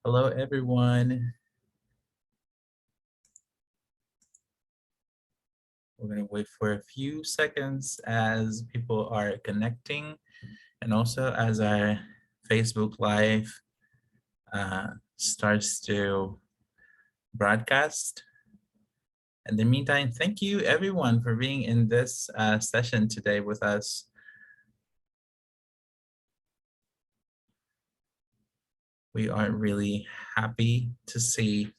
Hello, everyone. We're going to wait for a few seconds as people are connecting and also as our Facebook Live starts to broadcast. In the meantime, thank you, everyone, for being in this session today with us. We are really happy to see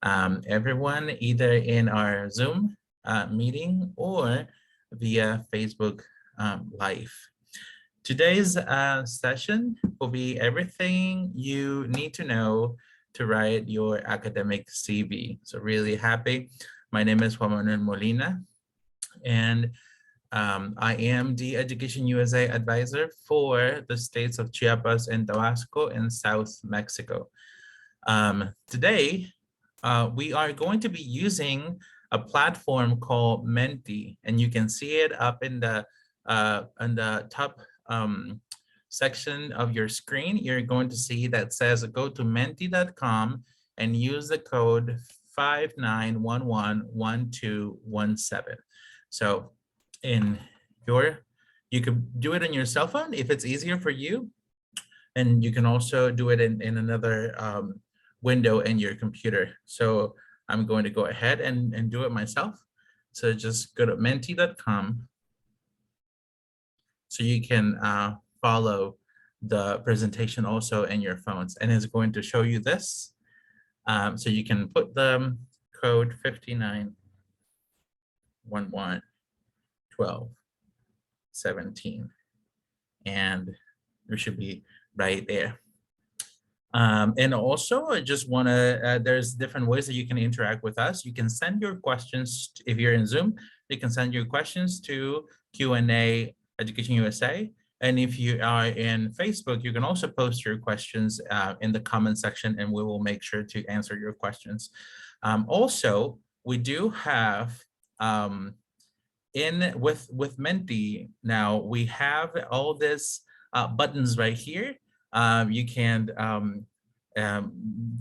everyone either in our Zoom meeting or via Facebook Live. Today's session will be everything you need to know to write your academic CV. So really happy. My name is Juan Manuel Molina, and I am the Education USA advisor for the states of Chiapas and Tabasco in South Mexico. Today, we are going to be using a platform called Menti, and you can see it up in the top section of your screen. You're going to see that says go to menti.com and use the code 59111217. So you can do it on your cell phone if it's easier for you, and you can also do it in another window in your computer. So I'm going to go ahead and do it myself. So just go to menti.com so you can follow the presentation also in your phones, and it's going to show you this. So you can put the code 59111217, and we should be right there. And also, I just want to, there's different ways that you can interact with us. You can send your questions, if you're in Zoom, you can send your questions to Q&A Education USA. And if you are in Facebook, you can also post your questions in the comment section, and we will make sure to answer your questions. Also, we do have, with Menti now, we have all this buttons right here. You can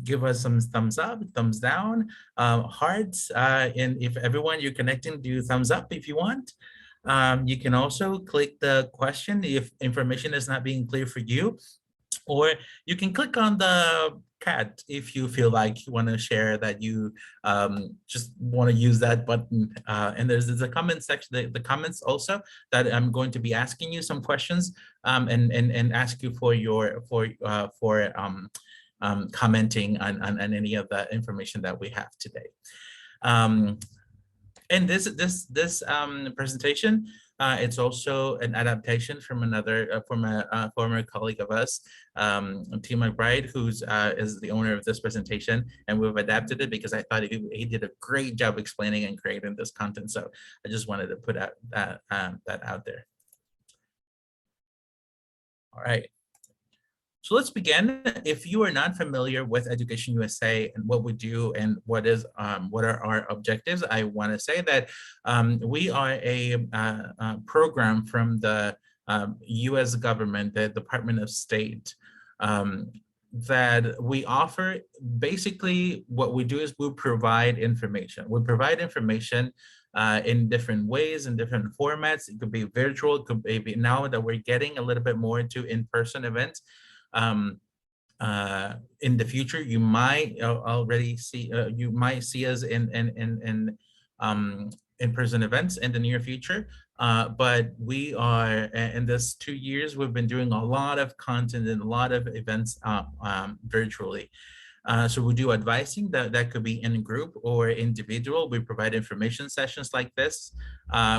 give us some thumbs up, thumbs down, hearts, and if everyone you're connecting, do thumbs up if you want. You can also click the question if information is not being clear for you, or you can click on the cat if you feel like you want to share that you just want to use that button. And there's a comment section, the comments also, that I'm going to be asking you some questions and ask you for your commenting on any of the information that we have today. And this presentation, it's also an adaptation from another from a former colleague of us, T. McBride, who's is the owner of this presentation, and we've adapted it because I thought he did a great job explaining and creating this content. So I just wanted to put out that out there. All right. So let's begin. If you are not familiar with Education USA and what we do and what are our objectives, I want to say that we are a program from the U.S. government, the Department of State, that we offer. Basically, what we do is we provide information. We provide information in different ways, in different formats. It could be virtual, it could be, now that we're getting a little bit more into in-person events. In the future, you might already see you might see us in-person events in the near future. But we are, in this 2 years, we've been doing a lot of content and a lot of events virtually. So we do advising that could be in group or individual. We provide information sessions like this.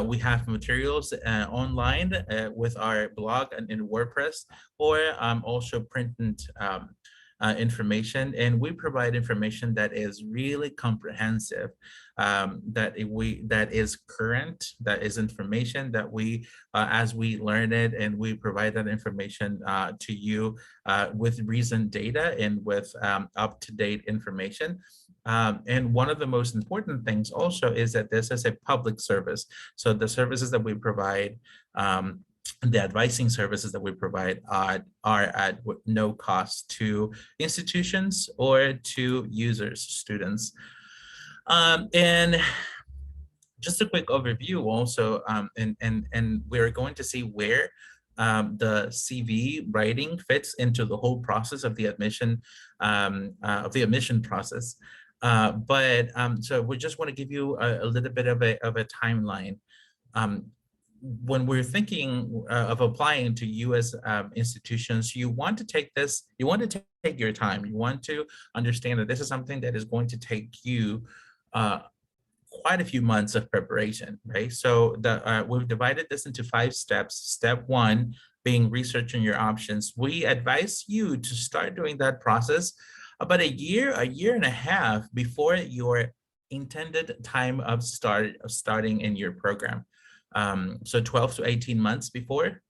We have materials online with our blog and in WordPress, or also printed information, and we provide information that is really comprehensive, that is current, that is information that we as we learn it, and we provide that information to you with recent data and with up-to-date information. And one of the most important things also is that this is a public service. So the services that we provide the advising services that we provide are at no cost to institutions or to users, students. And just a quick overview also, and we're going to see where the CV writing fits into the whole process of the admission process. So we just want to give you a little bit of a timeline. Um, when we're thinking of applying to U.S. Institutions, you want to take this, you want to take your time. You want to understand that this is something that is going to take you quite a few months of preparation, right? So we've divided this into 5 steps. Step 1 being researching your options. We advise you to start doing that process about a year and a half before your intended time of starting in your program. So 12 to 18 months before.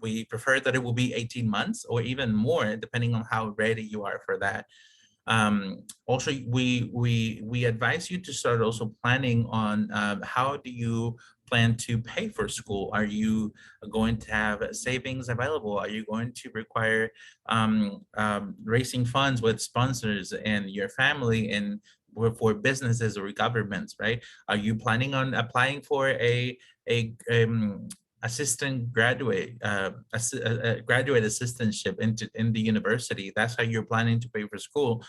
We prefer that it will be 18 months or even more, depending on how ready you are for that. Also, we advise you to start also planning on how do you plan to pay for school? Are you going to have savings available? Are you going to require raising funds with sponsors and your family and for businesses or governments, right? Are you planning on applying for a assistant graduate graduate assistantship in the university? That's how you're planning to pay for school,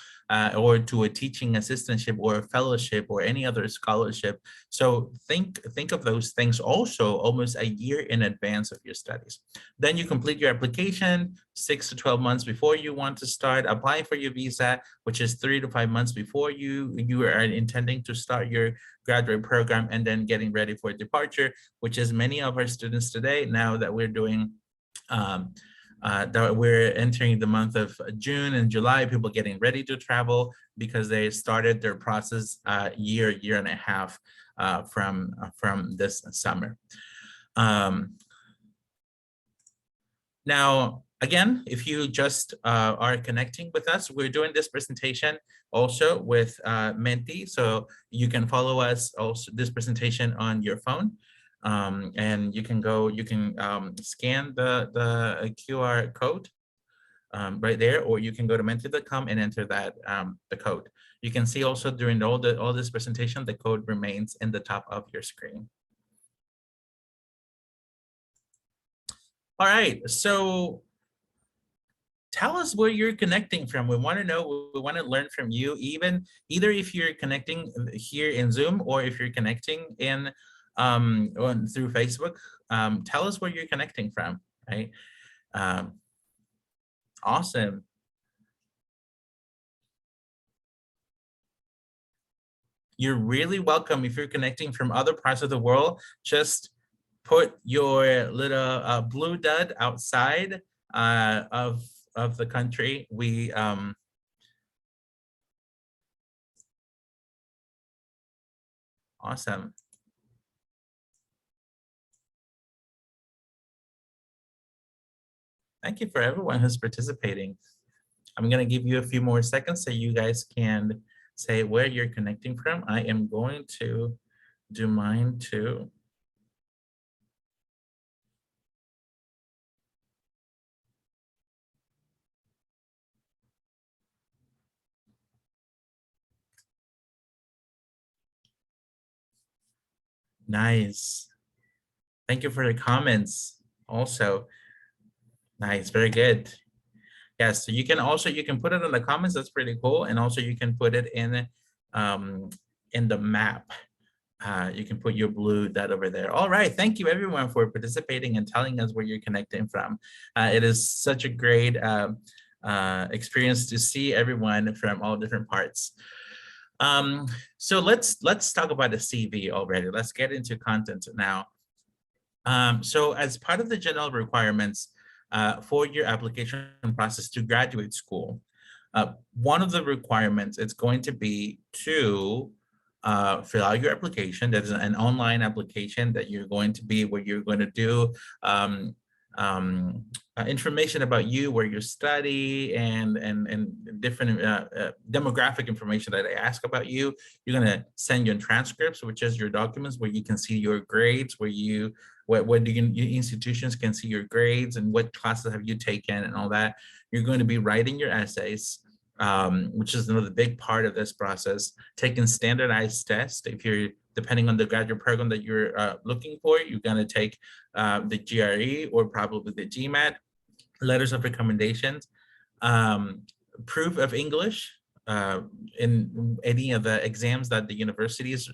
or to a teaching assistantship or a fellowship or any other scholarship. So think of those things also almost a year in advance of your studies. Then you complete your application 6 to 12 months before you want to start applying for your visa, which is 3 to 5 months before you are intending to start your graduate program, and then getting ready for departure, which is many of our students today, now that we're doing that we're entering the month of June and July, people getting ready to travel because they started their process year and a half from this summer. Now, again, if you just are connecting with us, we're doing this presentation also with Menti, so you can follow us also this presentation on your phone. And you can scan the QR code right there, or you can go to menti.com and enter that the code. You can see also during all this presentation, the code remains in the top of your screen. All right, so tell us where you're connecting from. We want to know, we want to learn from you, either if you're connecting here in Zoom or if you're connecting in through Facebook. Tell us where you're connecting from, right? Awesome. You're really welcome. If you're connecting from other parts of the world, just put your little blue dot outside of the country. We awesome. Thank you for everyone who's participating. I'm going to give you a few more seconds so you guys can say where you're connecting from. I am going to do mine too. Nice. Thank you for the comments also. Nice, very good. Yes, so you can put it in the comments. That's pretty cool. And also you can put it in the map. You can put your blue dot over there. All right, thank you everyone for participating and telling us where you're connecting from. It is such a great experience to see everyone from all different parts. So let's talk about the CV already. Let's get into content now. So as part of the general requirements for your application process to graduate school, one of the requirements is going to be to fill out your application. That is an online application that you're going to do information about you, where you study, and different demographic information that I ask about you. You're gonna send your transcripts, which is your documents where you can see your grades, where you your institutions can see your grades and what classes have you taken and all that. You're going to be writing your essays, which is another big part of this process. Taking standardized tests. If you're depending on the graduate program that you're looking for, you're going to take the GRE or probably the GMAT, letters of recommendations, proof of English in any of the exams that the universities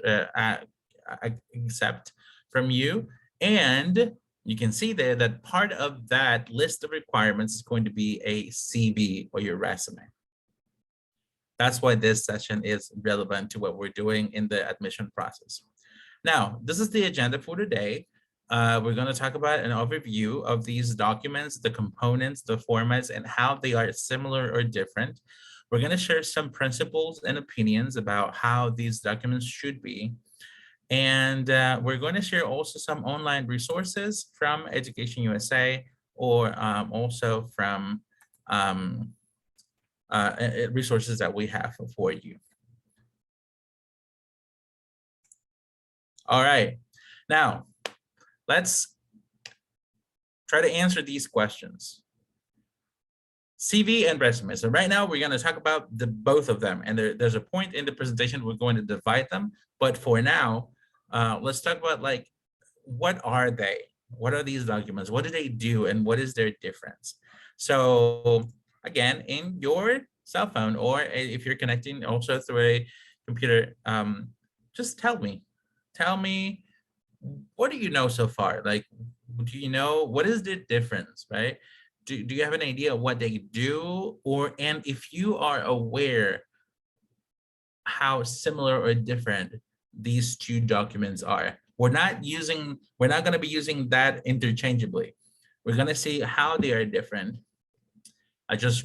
accept from you. And you can see there that part of that list of requirements is going to be a CV or your resume. That's why this session is relevant to what we're doing in the admission process. Now, this is the agenda for today. We're going to talk about an overview of these documents, the components, the formats, and how they are similar or different. We're going to share some principles and opinions about how these documents should be. And we're going to share also some online resources from Education USA, or also from resources that we have for you. All right, now let's try to answer these questions. CV and resume. So right now we're going to talk about both of them, and there's a point in the presentation we're going to divide them. But for now, let's talk about, like, what are they? What are these documents? What do they do, and what is their difference? So again, in your cell phone, or if you're connecting also through a computer, just tell me, what do you know so far? Like, do you know what is the difference, right? Do you have an idea of what they do? And if you are aware how similar or different these two documents are. We're not going to be using that interchangeably. We're going to see how they are different. I just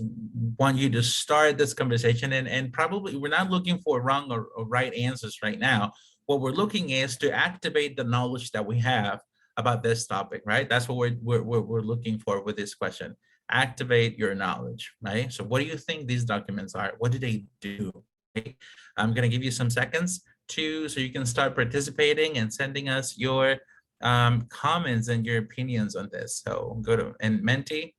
want you to start this conversation, and probably we're not looking for wrong or right answers right now. What we're looking is to activate the knowledge that we have about this topic, right? That's what we're looking for with this question. Activate your knowledge, right? So what do you think these documents are? What do they do? Right? I'm going to give you some seconds so you can start participating and sending us your comments and your opinions on this. So go to Menti.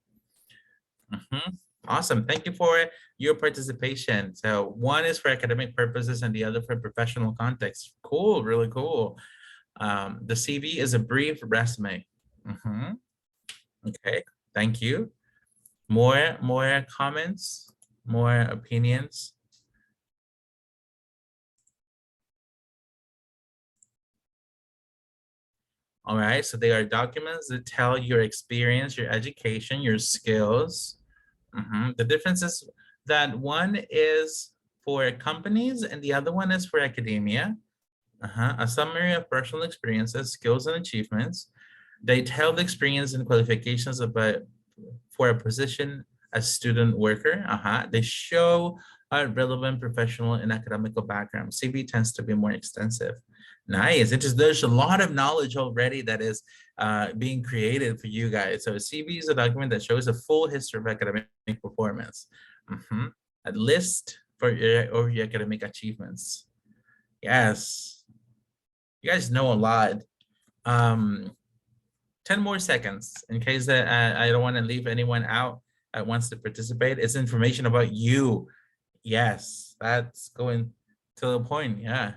Awesome. Thank you for your participation. So one is for academic purposes and the other for professional context. Cool. Really cool. The CV is a brief resume. Okay. Thank you. More comments, more opinions. All right, so they are documents that tell your experience, your education, your skills. The difference is that one is for companies and the other one is for academia. A summary of personal experiences, skills, and achievements. They tell the experience and qualifications for a position as student worker. They show a relevant professional and academical background. CV tends to be more extensive. Nice. There's a lot of knowledge already that is being created for you guys. So CV is a document that shows a full history of academic performance. A list for your academic achievements. Yes. You guys know a lot. 10 more seconds in case that I don't want to leave anyone out that wants to participate. It's information about you. Yes, that's going to the point. Yeah.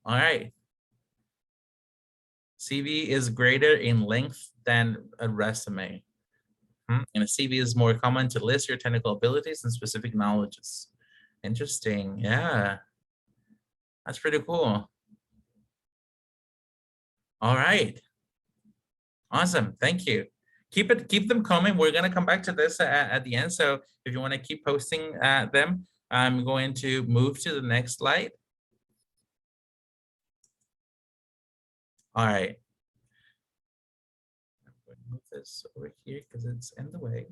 All right. CV is greater in length than a resume. And a CV is more common to list your technical abilities and specific knowledges. Interesting. Yeah. That's pretty cool. All right. Awesome. Thank you. Keep them coming. We're going to come back to this at the end. So if you want to keep posting them, I'm going to move to the next slide. All right. I'm going to move this over here because it's in the way.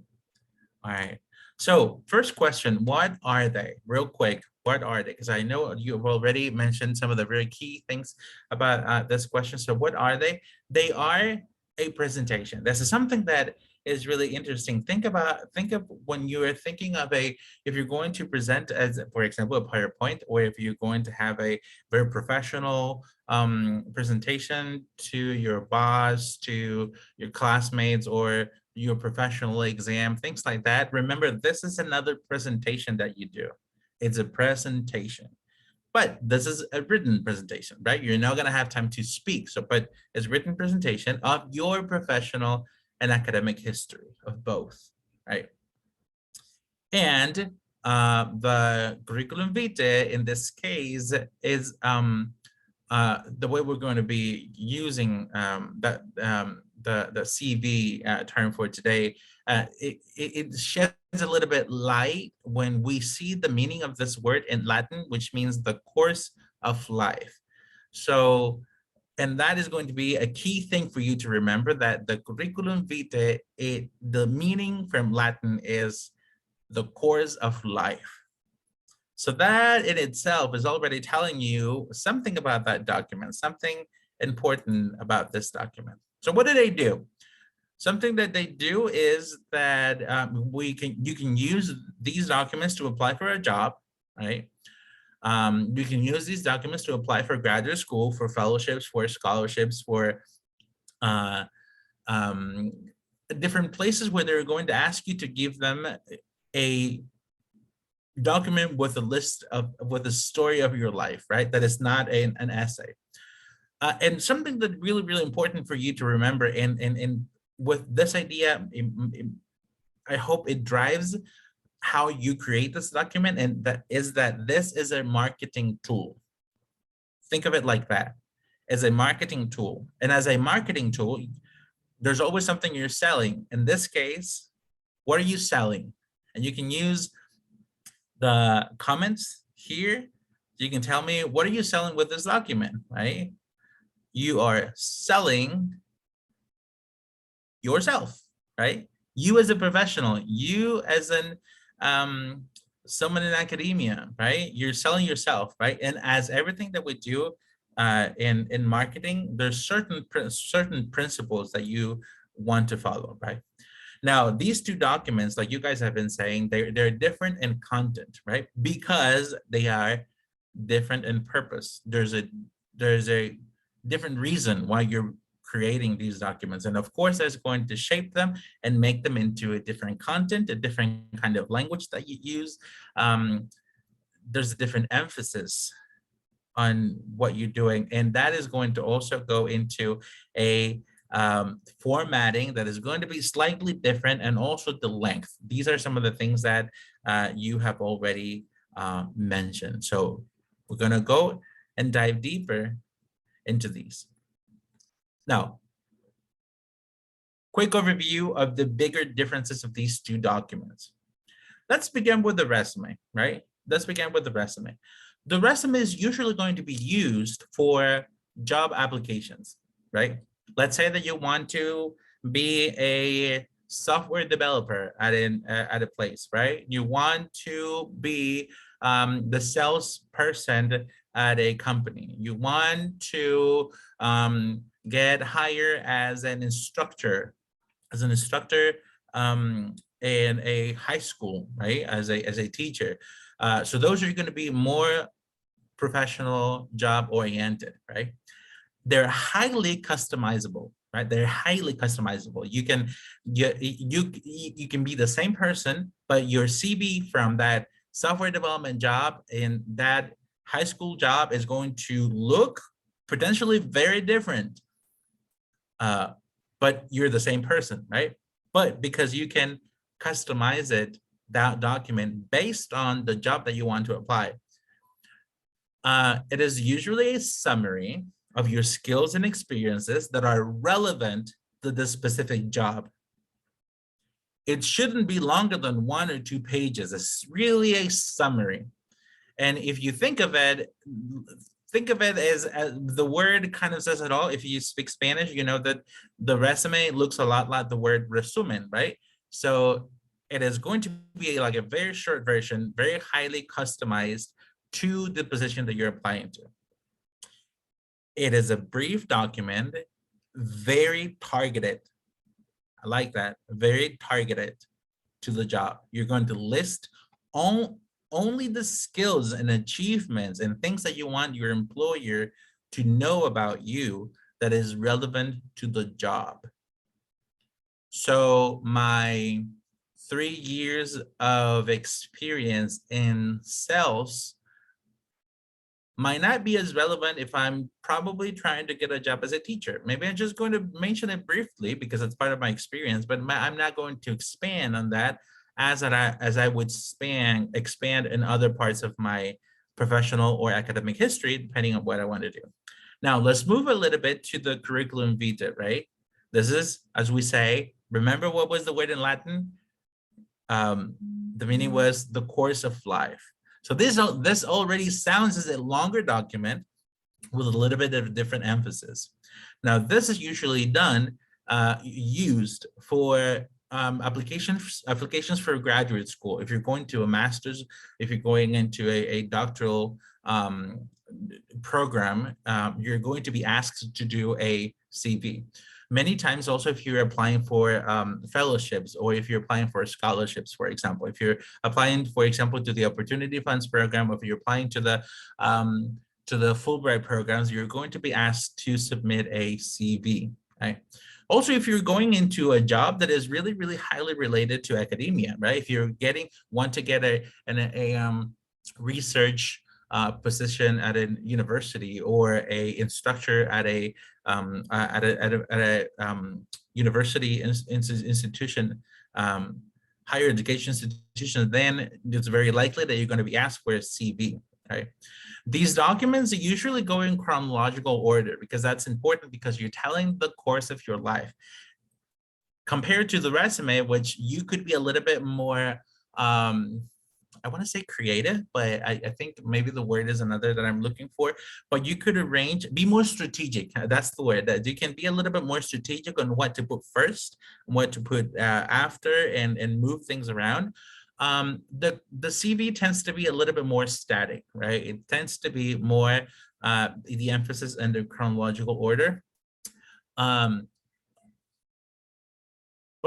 All right. So first question, what are they? Real quick, what are they? Because I know you've already mentioned some of the very key things about this question. So what are they? They are a presentation. This is something that is really interesting. Think of when you are thinking of if you're going to present as, for example, a PowerPoint, or if you're going to have a very professional presentation to your boss, to your classmates, or your professional exam, things like that. Remember, this is another presentation that you do. It's a presentation. But this is a written presentation, right? You're not going to have time to speak. So, but it's written presentation of your professional and academic history of both, right? And the curriculum vitae in this case is the way we're going to be using the CV term for today. It sheds a little bit light when we see the meaning of this word in Latin, which means the course of life. So, and that is going to be a key thing for you to remember, that the curriculum vitae, the meaning from Latin is the course of life. So that in itself is already telling you something about that document, something important about this document. So what do they do? Something that they do is that you can use these documents to apply for a job, right? You can use these documents to apply for graduate school, for fellowships, for scholarships, for uh, um, different places where they're going to ask you to give them a document with a list of, with a story of your life, right? That is not an essay. And something that really, really important for you to remember, and with this idea, I hope it drives how you create this document, and that this is a marketing tool. Think of it like that, as a marketing tool. And as a marketing tool, there's always something you're selling. In this case, what are you selling? And you can use the comments here. You can tell me, what are you selling with this document, right? You are selling yourself, right? You as a professional, you as an someone in academia, right? You're selling yourself, right? And as everything that we do in marketing, there's certain principles that you want to follow, right? Now, these two documents, like you guys have been saying, they're different in content, right? Because they are different in purpose. There's a different reason why you're creating these documents. And of course, that's going to shape them and make them into a different content, a different kind of language that you use. There's a different emphasis on what you're doing. And that is going to also go into a formatting that is going to be slightly different, and also the length. These are some of the things that you have already mentioned. So we're going to go and dive deeper into these. Now, quick overview of the bigger differences of these two documents. Let's begin with the resume, right? Let's begin with the resume. The resume is usually going to be used for job applications, right? Let's say that you want to be a software developer at a place, right? You want to be the salesperson at a company. You want to get hired as an instructor, in a high school, right? As a teacher. So those are going to be more professional, job oriented, right? They're highly customizable, right? They're highly customizable. You can be the same person, but your CV from that software development job and that high school job is going to look potentially very different. But you're the same person, right? But because you can customize it, that document based on the job that you want to apply. It is usually a summary of your skills and experiences that are relevant to the specific job. It shouldn't be longer than 1 or 2 pages. It's really a summary. And if you think of it as the word kind of says it all. If you speak Spanish, you know that the resume looks a lot like the word resumen, right? So it is going to be like a very short version, very highly customized to the position that you're applying to. It is a brief document. very targeted. I like that. Very targeted to the job. You're going to list only the skills and achievements and things that you want your employer to know about you that is relevant to the job. So my 3 years of experience in sales might not be as relevant if I'm probably trying to get a job as a teacher. Maybe I'm just going to mention it briefly because it's part of my experience, but I'm not going to expand on that as I would expand in other parts of my professional or academic history, depending on what I want to do. Now, let's move a little bit to the curriculum vitae, right? This is, as we say, remember what was the word in Latin? The meaning was the course of life. So this already sounds as a longer document with a little bit of different emphasis. Now, this is usually used for applications for graduate school. If you're going to a master's, if you're going into a doctoral program, you're going to be asked to do a CV. Many times also if you're applying for fellowships or if you're applying for scholarships, for example, if you're applying, for example, to the Opportunity Funds program, or if you're applying to the Fulbright programs, you're going to be asked to submit a CV, right? Also, if you're going into a job that is really, really highly related to academia, right? If you're want to get a research position at a university or a instructor at a university institution, higher education institution, then it's very likely that you're going to be asked for a CV, right? These documents usually go in chronological order because that's important because you're telling the course of your life. Compared to the resume, which you could be a little bit more, I want to say creative, but I think maybe the word is another that I'm looking for, but you could be more strategic. That's the word, that you can be a little bit more strategic on what to put first, what to put after, and move things around. The CV tends to be a little bit more static, right? It tends to be more the emphasis in the chronological order. But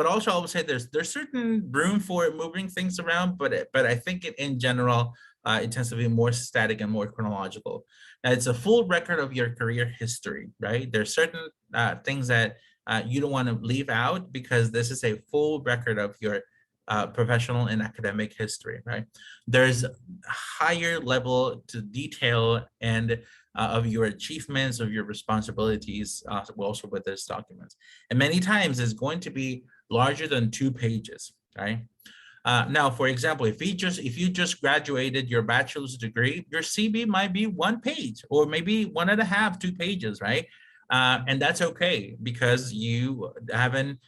also I would say there's certain room for moving things around, but I think in general, it tends to be more static and more chronological. Now, it's a full record of your career history, right? There's certain things that you don't want to leave out because this is a full record of your professional and academic history, right? There's a higher level to detail and of your achievements, of your responsibilities, also with this document. And many times it's going to be larger than 2 pages, right? Now, for example, if you just graduated your bachelor's degree, your CV might be 1 page or maybe 1.5, 2 pages, right? And that's okay because you haven't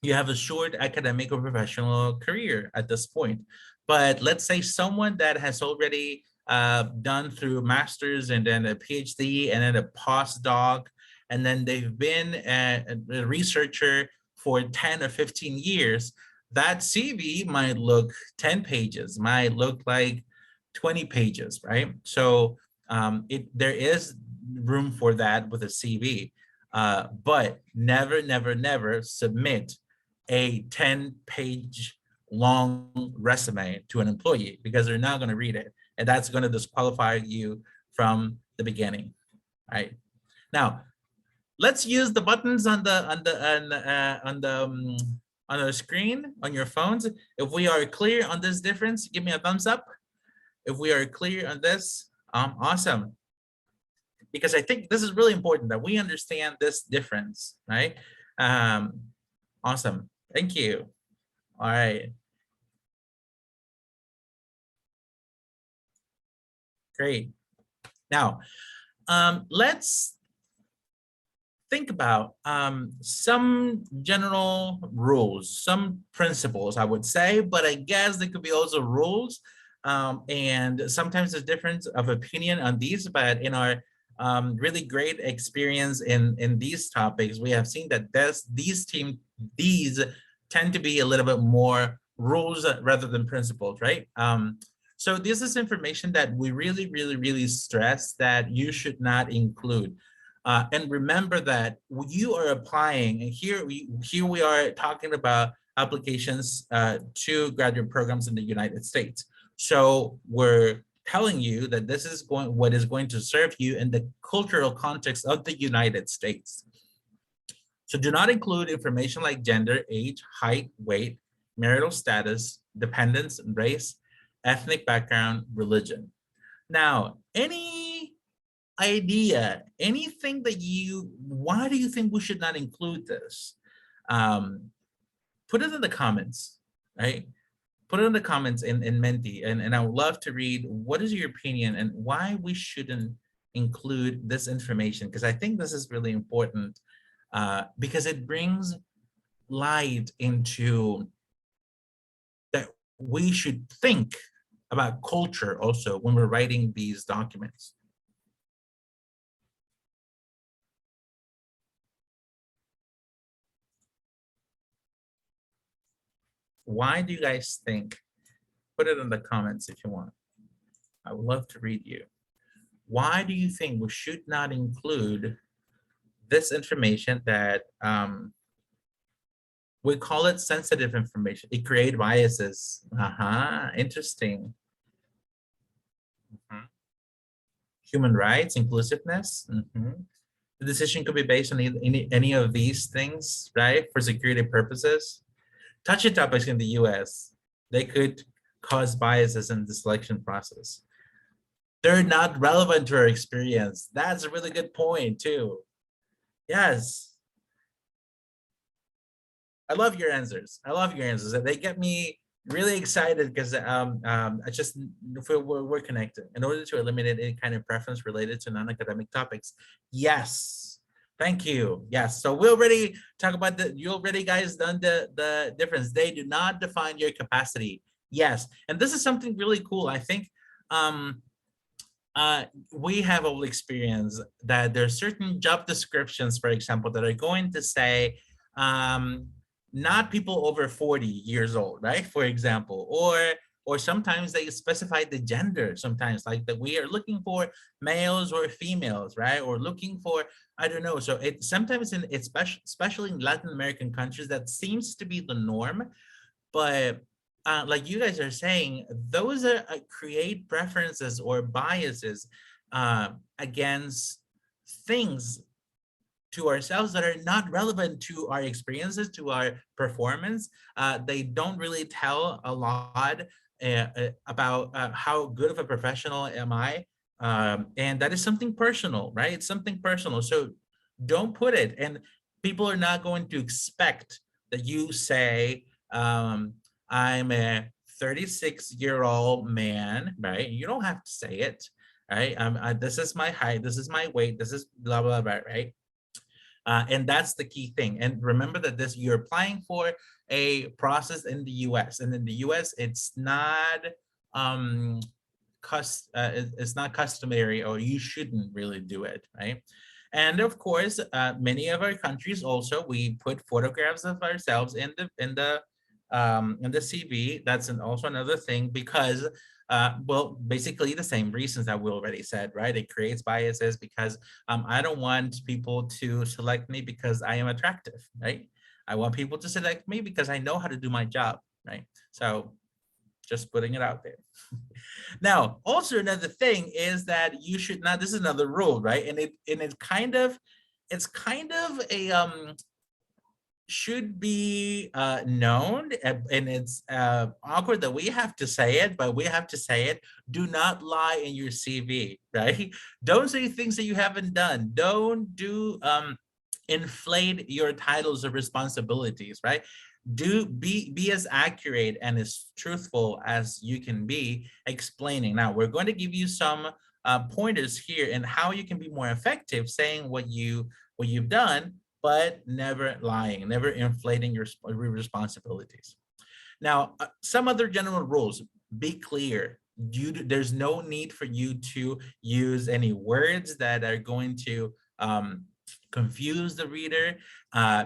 you have a short academic or professional career at this point. But let's say someone that has already done through master's and then a PhD and then a postdoc, and then they've been a researcher for 10 or 15 years, that CV might look 10 pages, might look like 20 pages, right? So there is room for that with a CV, but never, never, never submit a 10-page long resume to an employee because they're not going to read it, and that's going to disqualify you from the beginning, right? Now, let's use the buttons on the screen on your phones. If we are clear on this difference, give me a thumbs up. If we are clear on this, awesome. Because I think this is really important that we understand this difference, right? Awesome. Thank you. All right. Great. Now, let's think about some general rules, some principles, I would say, but I guess there could be also rules. And sometimes there's difference of opinion on these, but in our really great experience in these topics, we have seen that these tend to be a little bit more rules rather than principles, right? So this is information that we really, really, really stress that you should not include. And remember that you are applying, and here we are talking about applications to graduate programs in the United States. So we're telling you that this is what is going to serve you in the cultural context of the United States. So do not include information like gender, age, height, weight, marital status, dependence, race, ethnic background, religion. Now, any idea, anything that why do you think we should not include this? Um, Put it in the comments, right? Put it in the comments in Menti, and I would love to read what is your opinion and why we shouldn't include this information, because I think this is really important because it brings light into that we should think about culture also when we're writing these documents. Why do you guys think? Put it in the comments if you want. I would love to read you. Why do you think we should not include this information that we call it sensitive information? It creates biases. Interesting. Mhm. Human rights, inclusiveness. The decision could be based on any of these things, right? For security purposes. Touchy topics in the US, they could cause biases in the selection process. They're not relevant to our experience. That's a really good point too. Yes. I love your answers. I love your answers. They get me really excited because I just feel we're connected. In order to eliminate any kind of preference related to non-academic topics. Yes. Thank you. Yes. So we already talk about you already guys done the difference. They do not define your capacity. Yes. And this is something really cool. I think we have all experienced that there are certain job descriptions, for example, that are going to say um, not people over 40 years old, right? For example, or sometimes they specify the gender. Sometimes like that we are looking for males or females, right? Or looking for I don't know. So it sometimes it's especially in Latin American countries that seems to be the norm, but like you guys are saying, those are create preferences or biases against things to ourselves that are not relevant to our experiences, to our performance. They don't really tell a lot about how good of a professional am I. And that is something personal, right? It's something personal. So don't put it. And people are not going to expect that you say, I'm a 36-year-old man, right? You don't have to say it, right? This is my height, this is my weight, this is blah, blah, blah, right? And that's the key thing. And remember that you're applying for a process in the US. And in the US, it's not it's not customary, or you shouldn't really do it, right? And of course, many of our countries also we put photographs of ourselves in the CV. That's also another thing because well, basically the same reasons that we already said, right? It creates biases because I don't want people to select me because I am attractive, right? I want people to select me because I know how to do my job, right? So just putting it out there. Now, also another thing is that you should not, this is another rule, right? And it's kind of a should be known, and it's awkward that we have to say it, but we have to say it. Do not lie in your CV, right? Don't say things that you haven't done. Don't do inflate your titles or responsibilities, right? Be as accurate and as truthful as you can be explaining. Now we're going to give you some pointers here in how you can be more effective saying what you've done, but never lying, never inflating your responsibilities. Now, some other general rules: be clear. There's no need for you to use any words that are going to confuse the reader.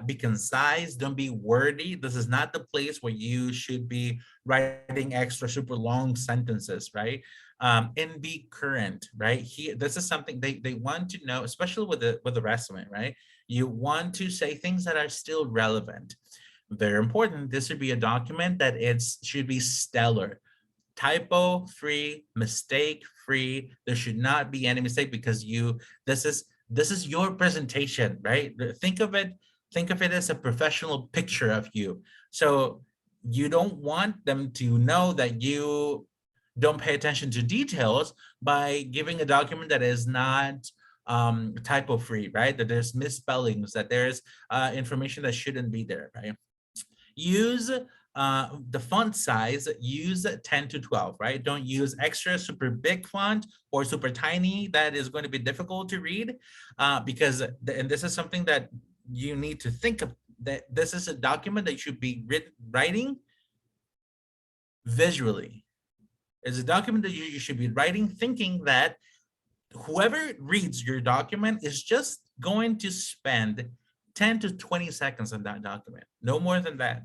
Be concise, don't be wordy. This is not the place where you should be writing extra super long sentences, right? and be current, right? Here, this is something they want to know, especially with the resume, right? You want to say things that are still relevant. Very important. This should be a document that should be stellar, typo free, mistake free. There should not be any mistake because this is your presentation, right? Think of it as a professional picture of you. So you don't want them to know that you don't pay attention to details by giving a document that is not typo free, right? That there's misspellings, that there's information that shouldn't be there, right? Use the font size, use 10 to 12, right? Don't use extra super big font or super tiny that is going to be difficult to read because, and this is something that you need to think of, that this is a document that you should be writing visually. It's a document that you should be writing thinking that whoever reads your document is just going to spend 10 to 20 seconds on that document. No more than that.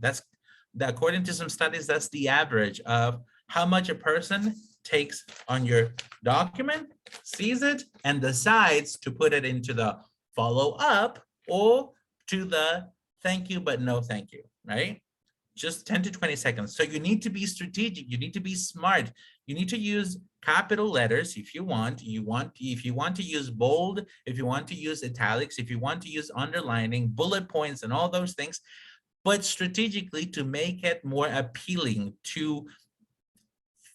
According to some studies, that's the average of how much a person takes on your document, sees it, and decides to put it into the follow up or to the thank you, but no thank you, right? Just 10 to 20 seconds. So you need to be strategic. You need to be smart. You need to use capital letters if you want. If you want to use bold, if you want to use italics, if you want to use underlining, bullet points, and all those things, but strategically to make it more appealing, to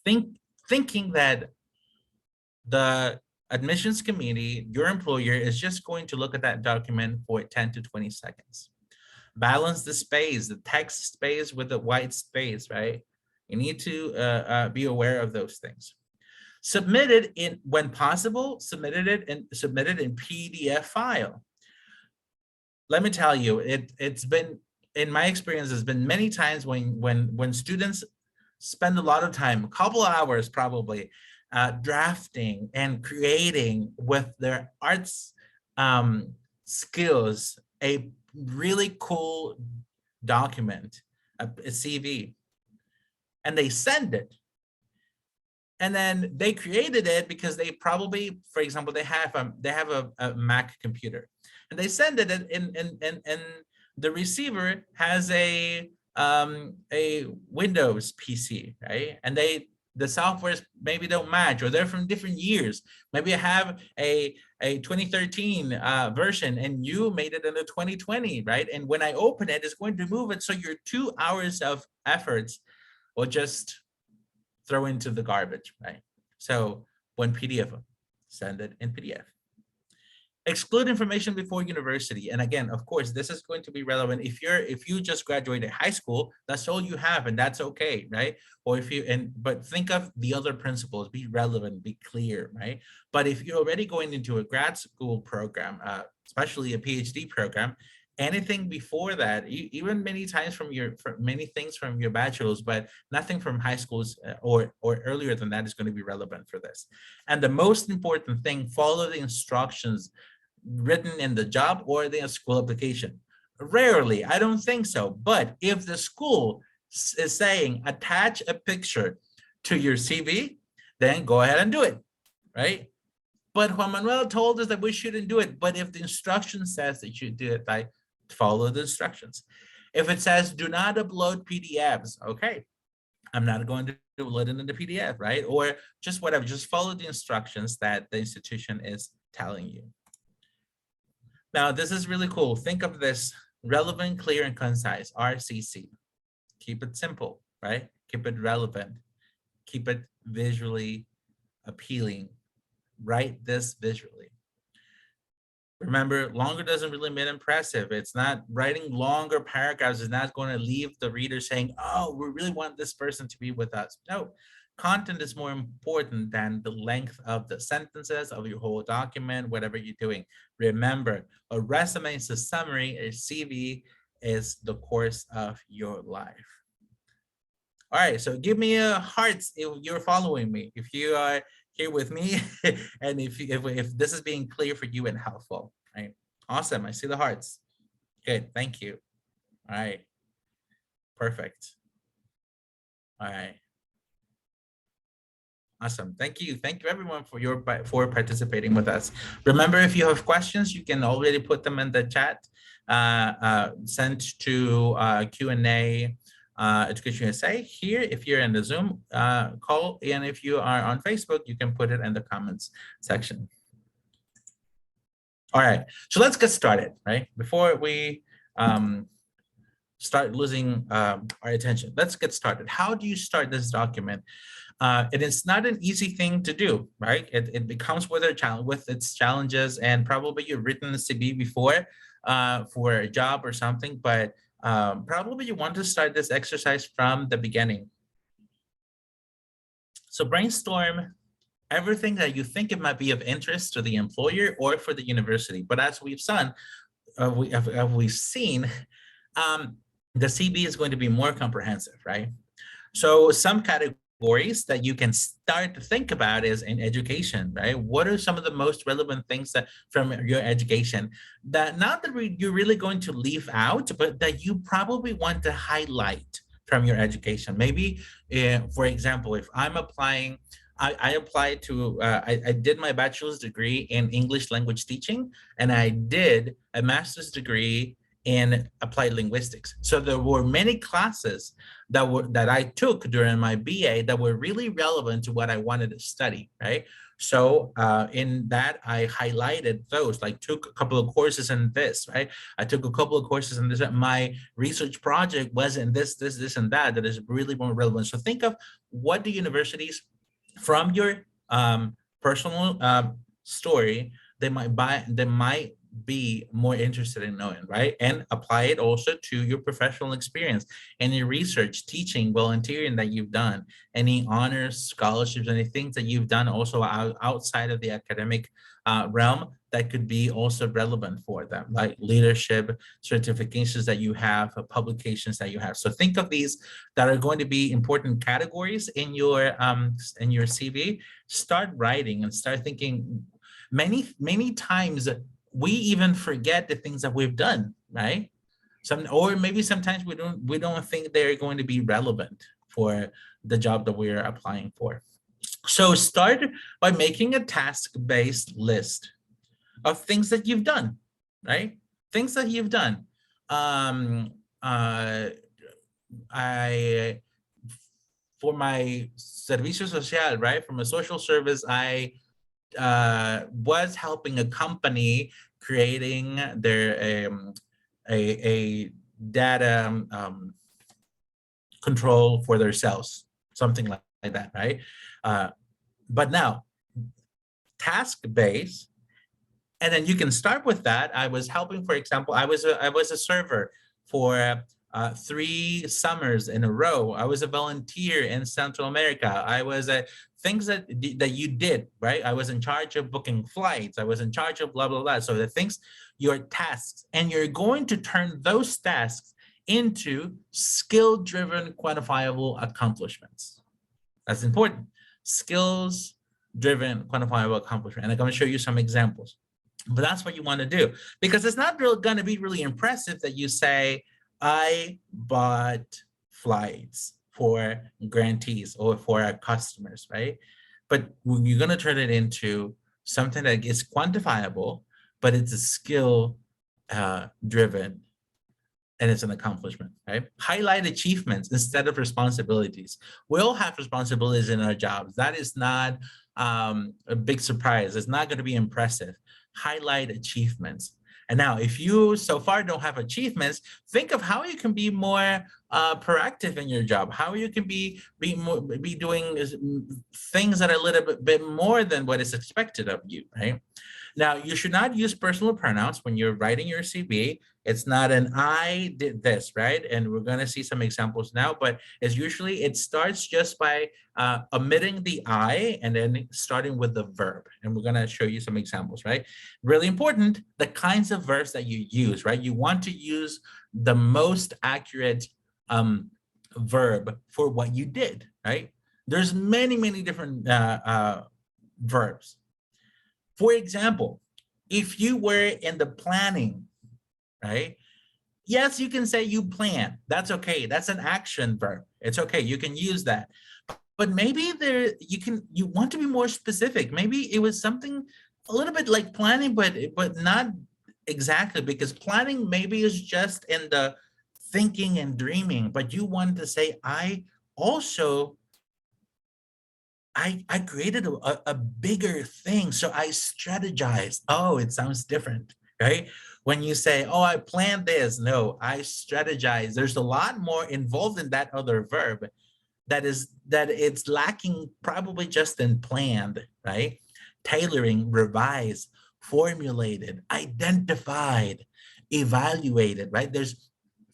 thinking that the admissions committee, your employer, is just going to look at that document for 10 to 20 seconds. Balance the space, the text space with the white space, right? You need to be aware of those things. Submit it in, when possible, submit it in PDF file. Let me tell you, it's been, in my experience, there's been many times when students spend a lot of time, a couple of hours probably, drafting and creating with their arts skills a really cool document, a CV, and they send it. And then they created it because they probably, for example, they have a Mac computer, and they send it, and the receiver has a Windows PC, right? And the softwares maybe don't match, or they're from different years. Maybe I have a 2013 version, and you made it in a 2020, right? And when I open it, it's going to move it. So your 2 hours of efforts will just throw into the garbage, right? So when PDF, send it in PDF. Exclude information before university. And again, of course, this is going to be relevant if you just graduated high school, that's all you have, and that's okay, right? Or but think of the other principles, be relevant, be clear, right? But if you're already going into a grad school program, especially a PhD program, anything before that, even many times from many things from your bachelor's, but nothing from high schools or earlier than that is going to be relevant for this. And the most important thing, follow the instructions written in the job or the school application. Rarely, I don't think so. But if the school is saying attach a picture to your CV, then go ahead and do it, right? But Juan Manuel told us that we shouldn't do it. But if the instruction says that you should do it, I follow the instructions. If it says do not upload PDFs, okay, I'm not going to upload it in the PDF, right? Or just whatever, just follow the instructions that the institution is telling you. Now, this is really cool. Think of this: relevant, clear, and concise, RCC. Keep it simple, right? Keep it relevant. Keep it visually appealing. Write this visually. Remember, longer doesn't really mean impressive. It's not writing longer paragraphs is not going to leave the reader saying, oh, we really want this person to be with us. No, content is more important than the length of the sentences of your whole document, whatever you're doing. Remember, a resume is a summary, a CV is the course of your life. All right, so give me a hearts if you're following me, if you are here with me, and if this is being clear for you and helpful, right? Awesome, I see the hearts. Good, thank you. All right, perfect. All right. Awesome. Thank you. Thank you everyone for participating with us. Remember, if you have questions, you can already put them in the chat, sent to Q&A Education USA here if you're in the Zoom call. And if you are on Facebook, you can put it in the comments section. All right, so let's get started, right? Before we start losing our attention, let's get started. How do you start this document? It is not an easy thing to do, right? It becomes with its challenges, and probably you've written a CV before for a job or something, but probably you want to start this exercise from the beginning. So brainstorm everything that you think it might be of interest to the employer or for the university. But as we've seen, the CV is going to be more comprehensive, right? So some categories that you can start to think about is in education, right? What are some of the most relevant things that from your education that not that you're really going to leave out, but that you probably want to highlight from your education? Maybe, for example, if I'm applying, I applied to, I did my bachelor's degree in English language teaching, and I did a master's degree in applied linguistics. So there were many classes that I took during my BA that were really relevant to what I wanted to study, right? So in that, I highlighted those, like took a couple of courses in this, right? I took a couple of courses in this. My research project was in this, and that is really more relevant. So think of what the universities from your personal story, they might be more interested in knowing, right? And apply it also to your professional experience, any research, teaching, volunteering that you've done, any honors, scholarships, any things that you've done also outside of the academic realm that could be also relevant for them, like leadership, certifications that you have, publications that you have. So think of these that are going to be important categories in your CV. Start writing and start thinking. Many times we even forget the things that we've done, right? Or maybe sometimes we don't think they're going to be relevant for the job that we're applying for. So start by making a task-based list of things that you've done, right? Things that you've done. For my servicio social, right? From a social service, I was helping a company creating their a data control for their sales, something like that, right? But now, task-based, and then you can start with that. I was helping, for example, I was a server for 3 summers in a row. I was a volunteer in Central America. I was things that you did, right? I was in charge of booking flights. I was in charge of blah, blah, blah. So the things, your tasks, and you're going to turn those tasks into skill-driven, quantifiable accomplishments. That's important. Skills-driven, quantifiable accomplishment. And I'm going to show you some examples. But that's what you want to do, because it's not really going to be really impressive that you say, I bought flights for grantees or for our customers, right? But you're going to turn it into something that is quantifiable, but it's a skill driven, and it's an accomplishment, right? Highlight achievements instead of responsibilities. We all have responsibilities in our jobs. That is not a big surprise. It's not going to be impressive. Highlight achievements. And now, if you so far don't have achievements, think of how you can be more proactive in your job, how you can be doing things that are a little bit more than what is expected of you, right? Now, you should not use personal pronouns when you're writing your CV. It's not an I did this, right? And we're going to see some examples now, but it's usually, it starts just by omitting the I and then starting with the verb. And we're going to show you some examples, right? Really important, the kinds of verbs that you use, right? You want to use the most accurate verb for what you did, right? There's many different verbs. For example, if you were in the planning, right? Yes, you can say you plan. That's okay. That's an action verb. It's okay. You can use that. but maybe you want to be more specific. Maybe it was something a little bit like planning, but not exactly, because planning maybe is just in the thinking and dreaming, but you want to say, also I created a bigger thing. So I strategized. Oh, it sounds different, right? When you say, oh, I planned this. No, I strategized. There's a lot more involved in that other verb that it's lacking probably just in planned, right? Tailoring, revised, formulated, identified, evaluated, right? There's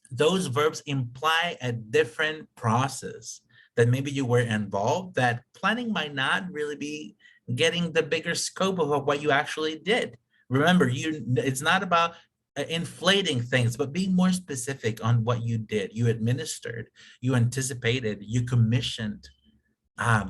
those verbs imply a different process that maybe you were involved, that planning might not really be getting the bigger scope of what you actually did. Remember, it's not about inflating things, but being more specific on what you did. You administered, you anticipated, you commissioned.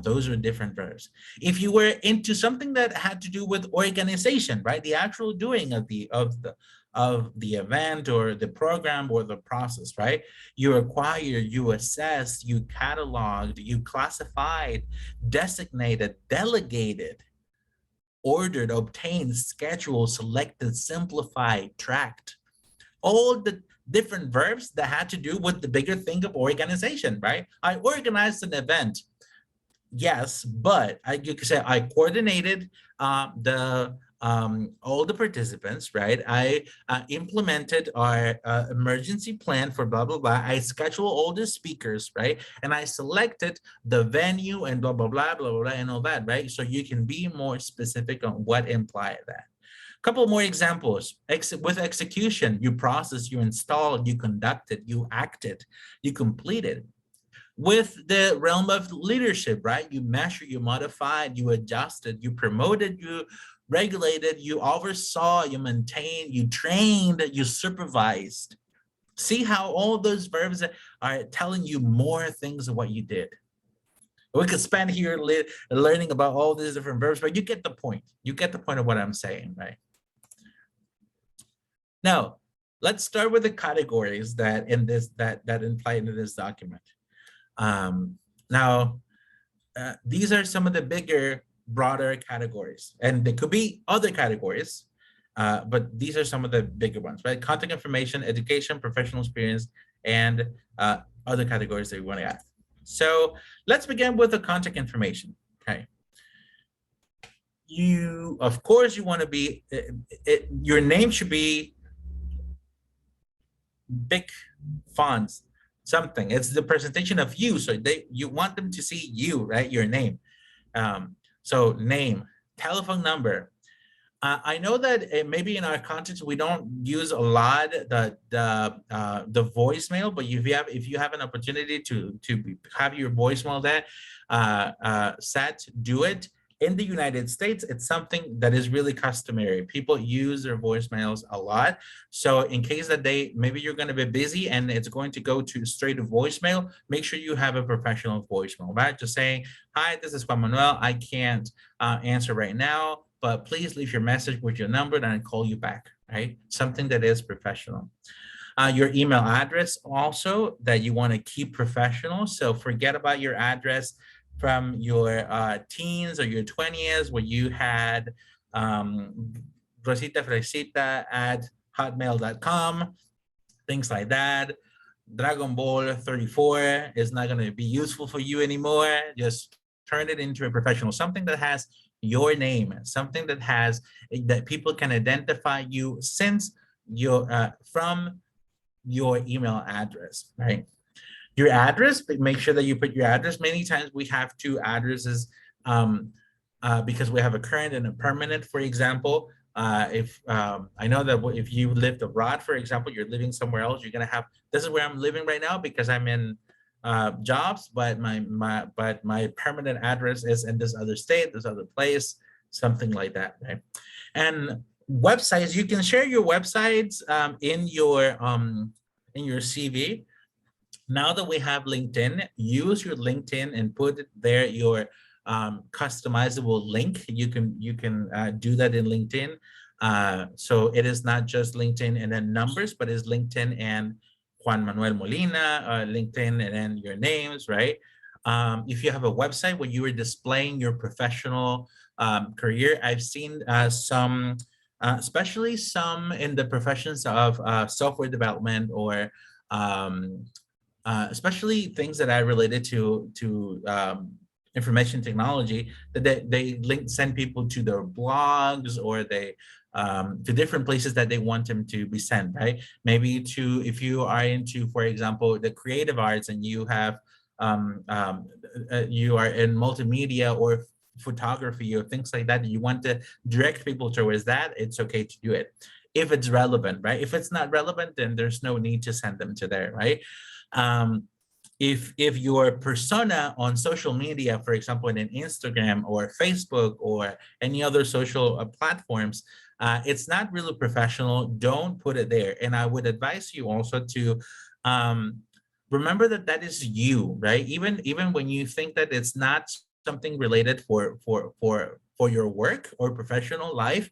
Those are different verbs. If you were into something that had to do with organization, right? The actual doing of the event or the program or the process, right? You acquired, you assessed, you cataloged, you classified, designated, delegated, ordered, obtained, scheduled, selected, simplified, tracked. All the different verbs that had to do with the bigger thing of organization, right? I organized an event. Yes, but you could say I coordinated the all the participants, right? I implemented our emergency plan for blah blah blah. I scheduled all the speakers, right? And I selected the venue and blah blah blah blah blah and all that, right? So you can be more specific on what implied that. Couple more examples. With execution, you processed, you installed, you conducted, you acted, you completed. With the realm of leadership, right? You measure, you modified, you adjusted, you promoted, you regulated, you oversaw, you maintained, you trained, you supervised. See how all those verbs are telling you more things of what you did. We could spend here learning about all these different verbs, but you get the point. You get the point of what I'm saying, right? Now, let's start with the categories that imply into this document. Now, these are some of the bigger, broader categories, and there could be other categories, but these are some of the bigger ones, right? Contact information, education, professional experience, and other categories that we want to add. So let's begin with the contact information, okay? Of course, you want to be, your name should be big fonts, something. It's the presentation of you, so you want them to see you, right? Your name. So name, telephone number. I know that maybe in our context we don't use a lot the voicemail, but if you have an opportunity to have your voicemail there set, do it. In the United States, it's something that is really customary. People use their voicemails a lot. So in case that maybe you're going to be busy and it's going to go to straight to voicemail, make sure you have a professional voicemail, right? Just saying, hi, this is Juan Manuel. I can't answer right now, but please leave your message with your number and I'll call you back, right? Something that is professional. Your email address also that you want to keep professional. So forget about your address from your teens or your 20s where you had Rosita Fresita at hotmail.com, things like that. Dragon Ball 34 is not going to be useful for you anymore. Just turn it into a professional, something that has your name, something that people can identify you since from your email address, right? Your address, make sure that you put your address. Many times we have two addresses because we have a current and a permanent, for example. I know that if you lived abroad, for example, you're living somewhere else, you're going to have, this is where I'm living right now because I'm in jobs, but my permanent address is in this other state, this other place, something like that, right? And websites, you can share your websites in your CV. Now that we have LinkedIn, use your LinkedIn and put there your customizable link. You can do that in LinkedIn. So it is not just LinkedIn and then numbers, but it's LinkedIn and Juan Manuel Molina, LinkedIn and then your names, right? If you have a website where you are displaying your professional career, I've seen some, especially some in the professions of software development or um, especially things that are related to information technology, that they send people to their blogs, or they to different places that they want them to be sent, right? Maybe to, if you are into, for example, the creative arts, and you have you are in multimedia or photography or things like that, you want to direct people towards that, it's okay to do it if it's relevant, right? If it's not relevant, then there's no need to send them to there, right? um, if your persona on social media, for example, in Instagram or Facebook or any other social platforms, it's not really professional, don't put it there. And I would advise you also to um, remember that that is you, right? Even when you think that it's not something related for your work or professional life,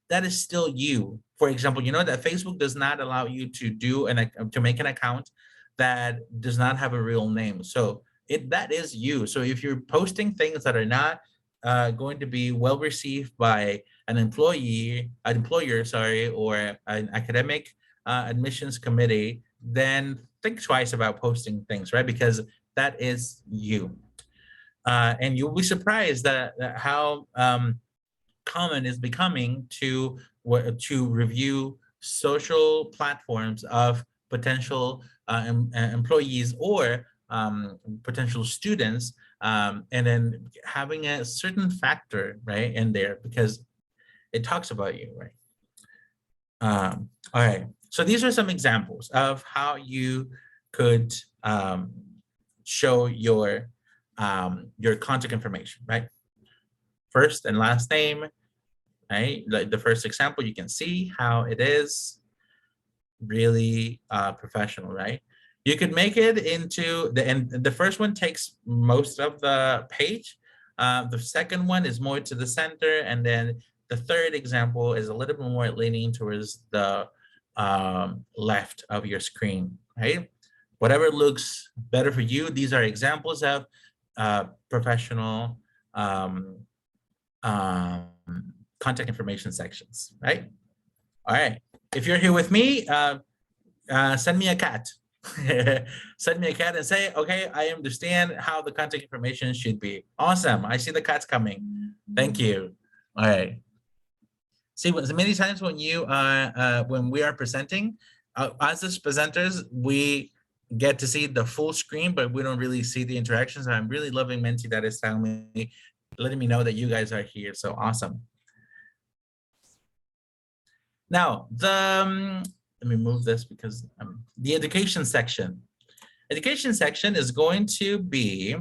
that is still you. For example, you know that Facebook does not allow you to do to make an account that does not have a real name. So that is you. So if you're posting things that are not going to be well received by an employer, sorry, or an academic admissions committee, then think twice about posting things, right? Because that is you. And you'll be surprised that how common is becoming to review social platforms of potential employees or potential students, and then having a certain factor right in there because it talks about you, right? All right, so these are some examples of how you could show your contact information, right? First and last name, right? Like the first example, you can see how it is really professional, right? You could make it into and the first one takes most of the page. The second one is more to the center, and then the third example is a little bit more leaning towards the left of your screen, right? Whatever looks better for you. These are examples of professional um, um, contact information sections, right? All right. If you're here with me, send me a cat. Send me a cat and say, okay, I understand how the contact information should be. Awesome. I see the cats coming. Thank you. All right. See, many times when when we are presenting, as as presenters, we get to see the full screen, but we don't really see the interactions. And I'm really loving Menti that is letting me know that you guys are here. So awesome. Now, let me move this because the education section. Education section is going to be,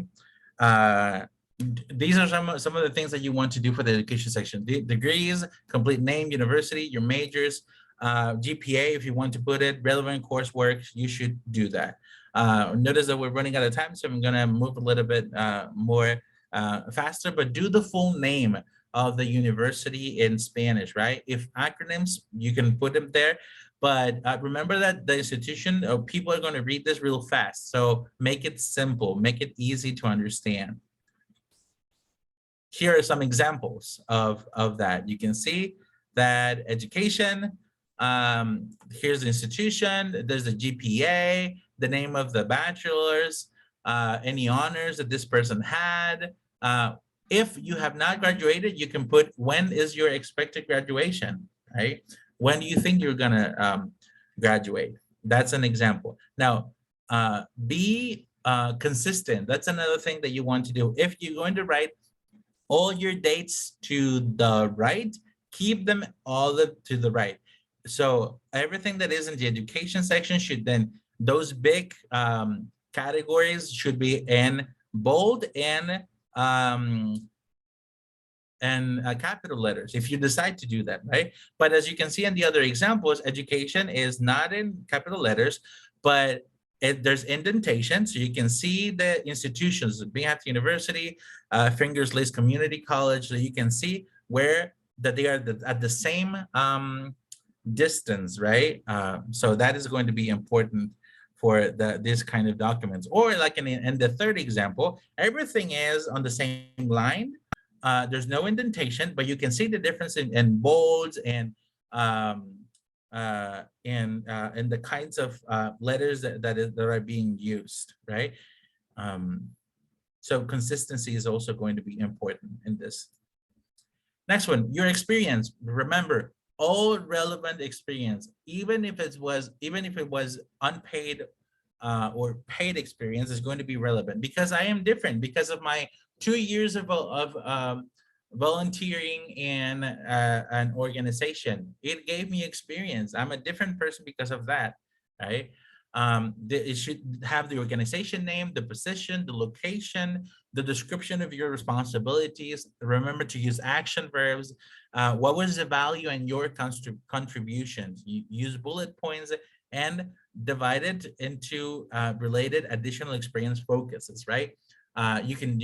these are some of the things that you want to do for the education section. Degrees, complete name, university, your majors, GPA, if you want to put it, relevant coursework, you should do that. Notice that we're running out of time, so I'm gonna move a little bit more faster, but do the full name of the university in Spanish, right? If acronyms, you can put them there, but remember that the institution, people are going to read this real fast. So make it simple, make it easy to understand. Here are some examples of that. You can see that education, here's the institution, there's the GPA, the name of the bachelor's, any honors that this person had. If you have not graduated, you can put when is your expected graduation, right? When do you think you're gonna graduate? That's an example. Now, be consistent. That's another thing that you want to do. If you're going to write all your dates to the right, keep them all to the right. So everything that is in the education section should then, those big categories should be in bold and capital letters if you decide to do that, right? But as you can see in the other examples, education is not in capital letters, but there's indentation, so you can see the institutions, Binghamton University, Fingers Lakes Community College, so you can see where that they are at the same distance, right? So that is going to be important for this kind of documents. Or like in the third example, everything is on the same line. There's no indentation, but you can see the difference in bolds and in the kinds of letters that are being used, right? So consistency is also going to be important in this. Next one, your experience. Remember, all relevant experience, even if it was unpaid or paid experience, is going to be relevant, because I am different because of my 2 years of volunteering in an organization. It gave me experience. I'm a different person because of that, right? It should have the organization name, the position, the location, the description of your responsibilities. Remember to use action verbs. What was the value and your contributions? You use bullet points and divide it into related additional experience focuses, right? You can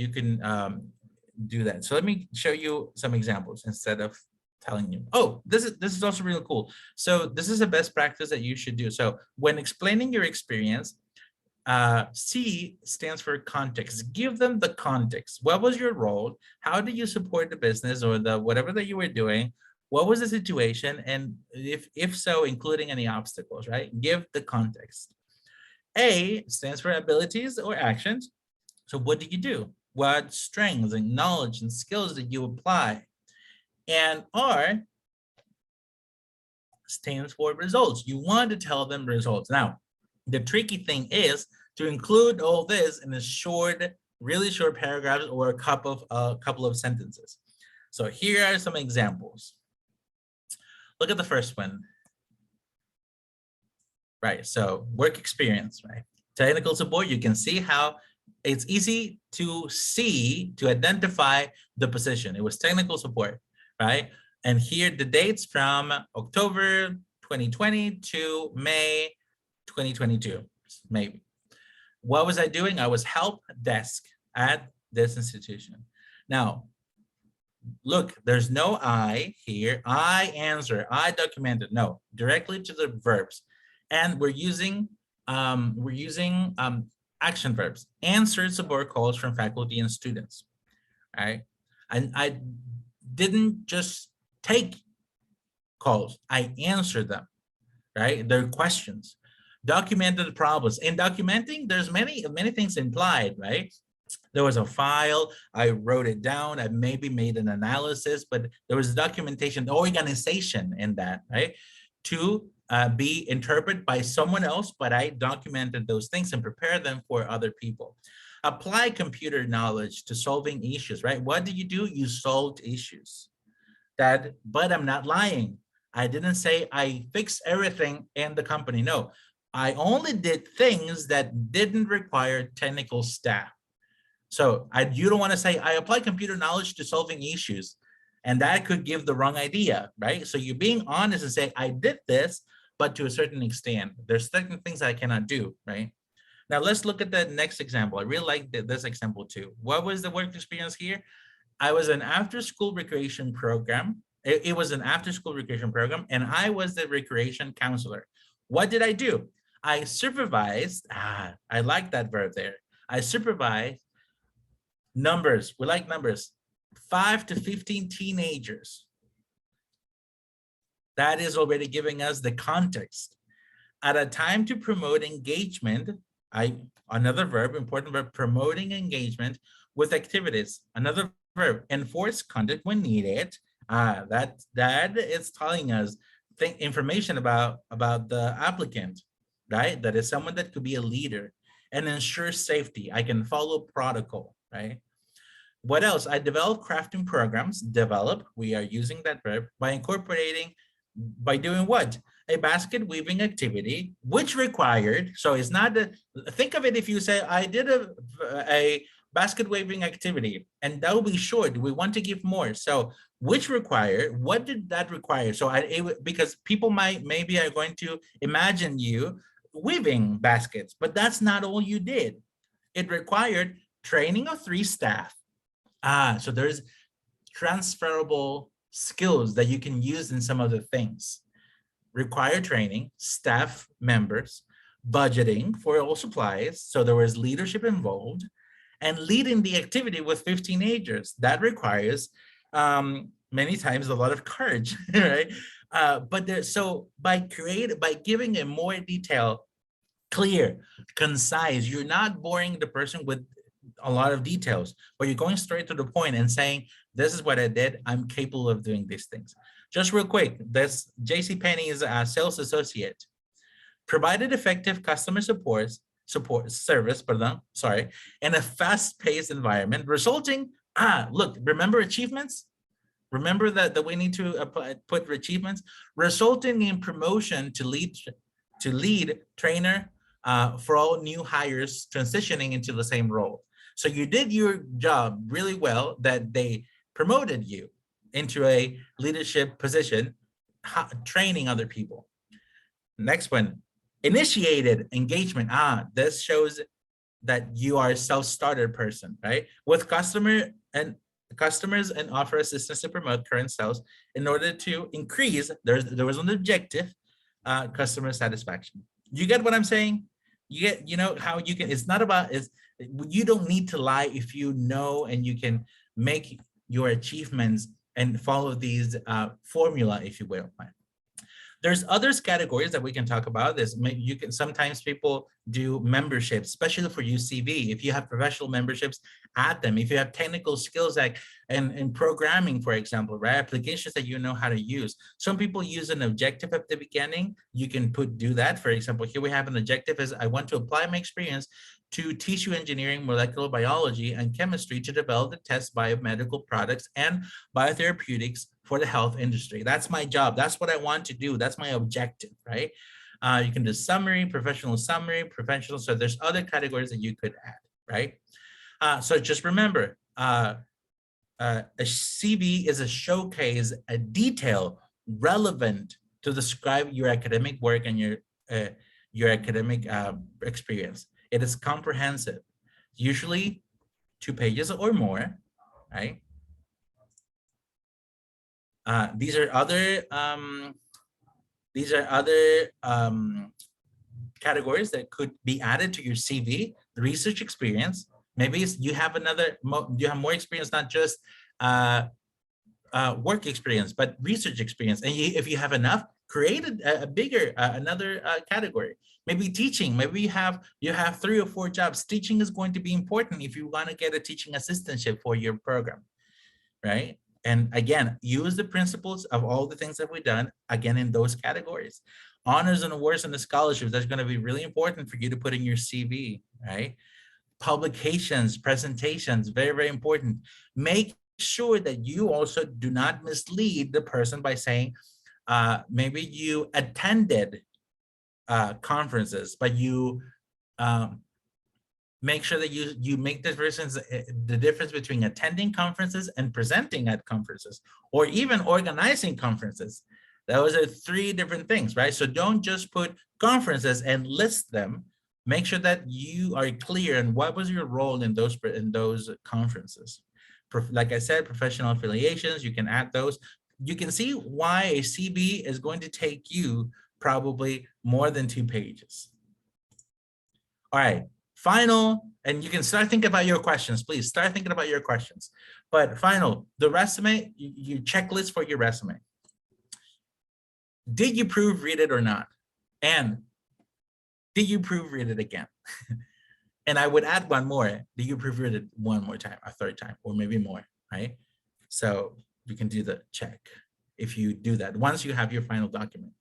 do that. So let me show you some examples instead of telling you. Oh, this is also really cool. So this is a best practice that you should do. So when explaining your experience, C stands for context. Give them the context. What was your role? How did you support the business or the whatever that you were doing? What was the situation? And if so, including any obstacles, right? Give the context. A stands for abilities or actions. So what did you do? What strengths and knowledge and skills did you apply? And R stands for results. You want to tell them results. Now, the tricky thing is to include all this in a short, really short paragraphs or a couple of sentences. So here are some examples. Look at the first one. Right, so work experience, right? Technical support, you can see how it's easy to see, to identify the position. It was technical support, right? And here the dates from October 2020 to May 2022, maybe. What was I doing? I was help desk at this institution. Now, look, there's no I here. I answer, I documented. No, directly to the verbs. And we're using action verbs. Answered support calls from faculty and students. All right. And I didn't just take calls, I answered them, right? Their questions. Documented problems. In documenting, there's many things implied, right? There was a file, I wrote it down, I maybe made an analysis, but there was documentation, the organization in that, right? To be interpreted by someone else, but I documented those things and prepared them for other people. Apply computer knowledge to solving issues, right? What did you do? You solved issues. But I'm not lying. I didn't say I fixed everything in the company. No, I only did things that didn't require technical staff. So you don't want to say I apply computer knowledge to solving issues, and that could give the wrong idea, right? So you're being honest and say I did this, but to a certain extent. There's certain things I cannot do, right? Now let's look at the next example. I really like this example too. What was the work experience here? I was an after-school recreation program. It was an after-school recreation program, and I was the recreation counselor. What did I do? I supervised, I like that verb there. I supervised numbers, we like numbers, 5 to 15 teenagers. That is already giving us the context. At a time to promote engagement, another verb, important verb, promoting engagement with activities. Another verb, enforce conduct when needed. That is telling us information about the applicant, right? That is someone that could be a leader, and ensure safety. I can follow protocol, right? What else? I develop crafting programs. Develop, we are using that verb by doing what? A basket weaving activity, which required, so it's not, think of it if you say, I did a basket weaving activity, and that will be short. We want to give more. So which required, what did that require? So because people maybe are going to imagine you weaving baskets, but that's not all you did. It required training of 3 staff. So there's transferable skills that you can use in some other things. Require training, staff members, budgeting for all supplies. So there was leadership involved, and leading the activity with 15 teenagers. That requires many times a lot of courage, right? But there, so by giving a more detailed, clear, concise, you're not boring the person with a lot of details, but you're going straight to the point and saying, this is what I did. I'm capable of doing these things. Just real quick, this JCPenney's sales associate provided effective customer support service, in a fast-paced environment, resulting, look, remember achievements? Remember that we need to put achievements, resulting in promotion to lead trainer for all new hires transitioning into the same role. So you did your job really well, that they promoted you into a leadership position, training other people. Next one, initiated engagement. This shows that you are a self-starter person, right? With customers and offer assistance to promote current sales in order to increase, there was an objective, customer satisfaction. You get what I'm saying? You know how you can, it's not about, you don't need to lie if you know, and you can make your achievements and follow these formula, if you will. There's others categories that we can talk about. Sometimes people do memberships, especially for UCV. If you have professional memberships, add them. If you have technical skills like in programming, for example, right? Applications that you know how to use. Some people use an objective at the beginning. You can do that. For example, here we have an objective is I want to apply my experience to tissue engineering, molecular biology, and chemistry to develop and test biomedical products and biotherapeutics for the health industry. That's my job. That's what I want to do. That's my objective, right? You can do summary, professional. So there's other categories that you could add, right? So just remember, a CV is a showcase, a detail relevant to describe your academic work and your academic experience. It is comprehensive, usually 2 pages or more, right? These are other categories that could be added to your CV. The research experience. Maybe you have you have more experience, not just work experience, but research experience. And if you have enough, create a bigger another category. Maybe teaching. Maybe you have 3 or 4 jobs. Teaching is going to be important if you want to get a teaching assistantship for your program, right? And again, use the principles of all the things that we've done, again, in those categories. Honors and awards and the scholarships, that's going to be really important for you to put in your CV, right? Publications, presentations, very, very important. Make sure that you also do not mislead the person by saying, maybe you attended conferences, but you make sure that you make the difference between attending conferences and presenting at conferences, or even organizing conferences. Those are 3 different things, right? So don't just put conferences and list them. Make sure that you are clear on what was your role in those conferences. Like I said, professional affiliations, you can add those. You can see why a CV is going to take you probably more than 2 pages. All right. Final, and you can start thinking about your questions, please start thinking about your questions. But final, the resume, your checklist for your resume. Did you proofread it or not? And did you proofread it again? And I would add one more. Did you proofread it one more time, a 3rd time, or maybe more, right? So you can do the check if you do that once you have your final document.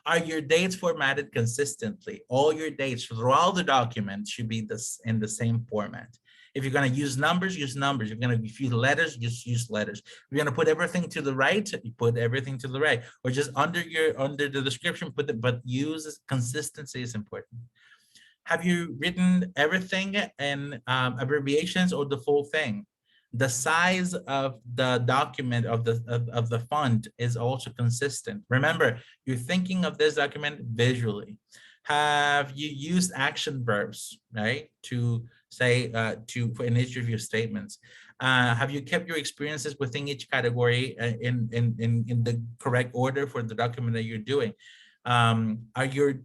Are your dates formatted consistently? All your dates throughout the document should be in the same format. If you're going to use numbers, use numbers. If you're going to use letters, just use letters. If you're going to put everything to the right, you put everything to the right. Or just under the description, but use consistency is important. Have you written everything in abbreviations or the full thing? The size of the document of the font is also consistent. Remember, you're thinking of this document visually. Have you used action verbs, right? To say, for each of your statements. Have you kept your experiences within each category in the correct order for the document that you're doing? Are your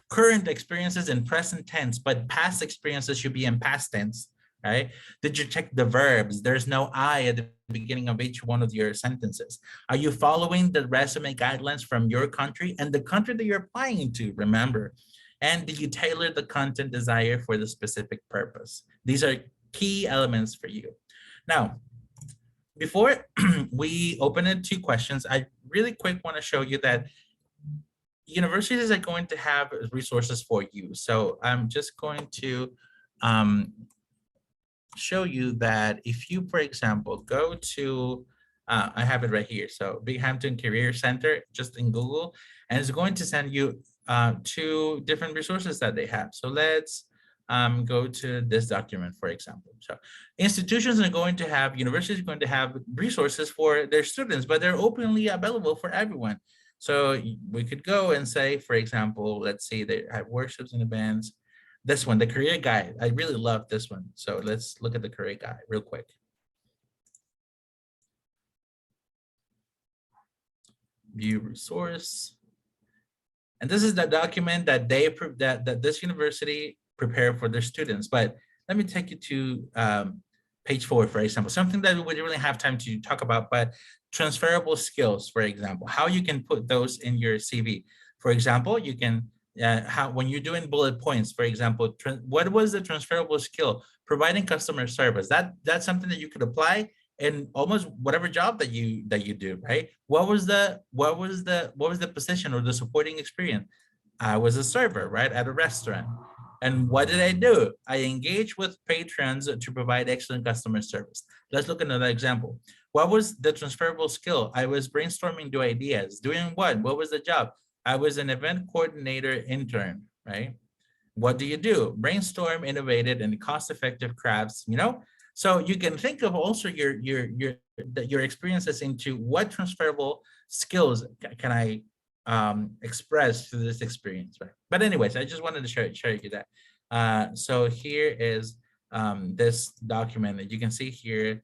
current experiences in present tense, but past experiences should be in past tense, right? Did you check the verbs? There's no I at the beginning of each one of your sentences. Are you following the resume guidelines from your country and the country that you're applying to, remember? And did you tailor the content desired for the specific purpose? These are key elements for you. Now, before we open it to questions, I really quick want to show you that universities are going to have resources for you. So I'm just going to show you that if you, for example, go to, I have it right here. So Binghamton Career Center, just in Google, and it's going to send you to different resources that they have. So let's go to this document, for example. So institutions are going to have, universities are going to have resources for their students, but they're openly available for everyone. So we could go and say, for example, let's say they have workshops and events. This one, the career guide. I really love this one. So let's look at the career guide real quick. View resource. And this is the document that they that this university prepared for their students. But let me take you to page 4, for example, something that we wouldn't really have time to talk about, but transferable skills, for example, how you can put those in your CV. For example, you can when you're doing bullet points, for example, what was the transferable skill? Providing customer service. That's something that you could apply in almost whatever job that you do, right? What was the position or the supporting experience? I was a server, right, at a restaurant. And what did I do? I engaged with patrons to provide excellent customer service. Let's look at another example. What was the transferable skill? I was brainstorming new ideas. Doing what? What was the job? I was an event coordinator intern, right? What do you do? Brainstorm, innovated, and cost-effective crafts, you know? So you can think of also your experiences into what transferable skills can I express through this experience, right? But anyways, I just wanted to share you that. So here is this document that you can see here,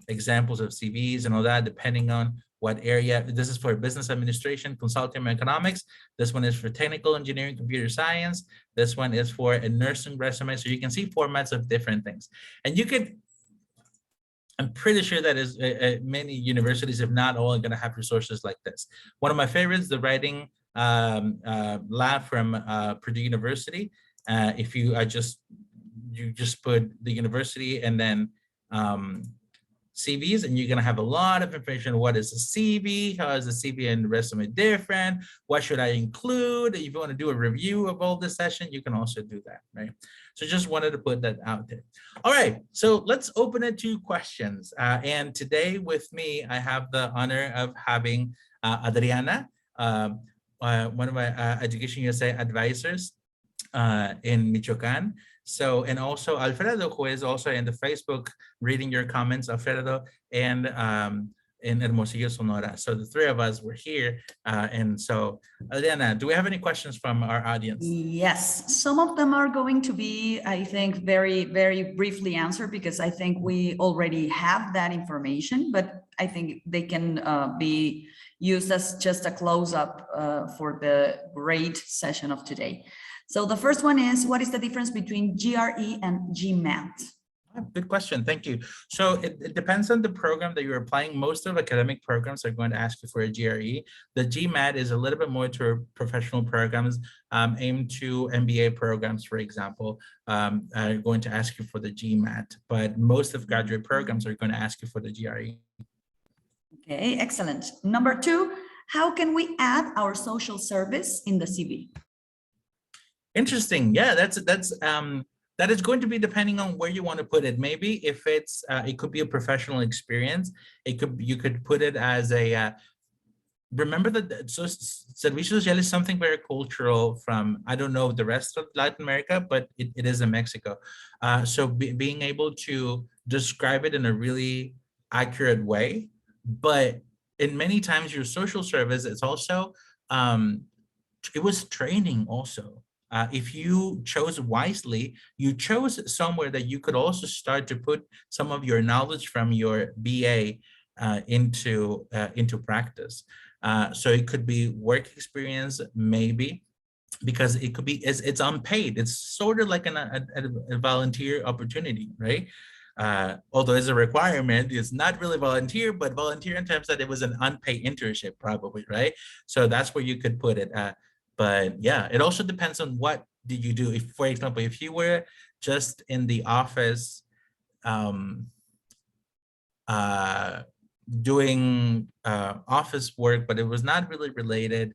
examples of CVs and all that, depending on what area. This is for business administration, consulting, economics. This one is for technical engineering, computer science. This one is for a nursing resume. So you can see formats of different things. And you could, I'm pretty sure that is many universities, if not all, are going to have resources like this. One of my favorites, the writing lab from Purdue University. If you just put the university and then CVs, and you're going to have a lot of information. What is a CV? How is the CV and resume different? What should I include? If you want to do a review of all this session, you can also do that, right? So just wanted to put that out there. All right, so let's open it to questions. And today with me, I have the honor of having Adriana, one of my Education USA advisors in Michoacan. So, and also Alfredo, who is also in the Facebook reading your comments, Alfredo, and in Hermosillo, Sonora. So the three of us were here. And so, Adriana, do we have any questions from our audience? Yes, some of them are going to be, I think, very, very briefly answered, because I think we already have that information, but I think they can be used as just a close-up for the great session of today. So the first one is, what is the difference between GRE and GMAT? Good question. Thank you. So it depends on the program that you're applying. Most of academic programs are going to ask you for a GRE. The GMAT is a little bit more to professional programs, aimed to MBA programs, for example, are going to ask you for the GMAT, but most of graduate programs are going to ask you for the GRE. Okay, excellent. Number two, how can we add our social service in the CV? Interesting. Yeah, that is going to be depending on where you want to put it. Maybe if it's it could be a professional experience. You could put it as a remember that servicio social is something very cultural from, I don't know the rest of Latin America, but it is in Mexico. So being able to describe it in a really accurate way, but in many times your social service is also it was training also. If you chose wisely, you chose somewhere that you could also start to put some of your knowledge from your BA into practice. So it could be work experience, maybe. because it could be, it's unpaid. It's sort of like a volunteer opportunity, right? Although it's a requirement, it's not really volunteer, but volunteer in terms that it was an unpaid internship probably, right? So that's where you could put it. But yeah, it also depends on what did you do. If, for example, if you were just in the office um, doing office work, but it was not really related,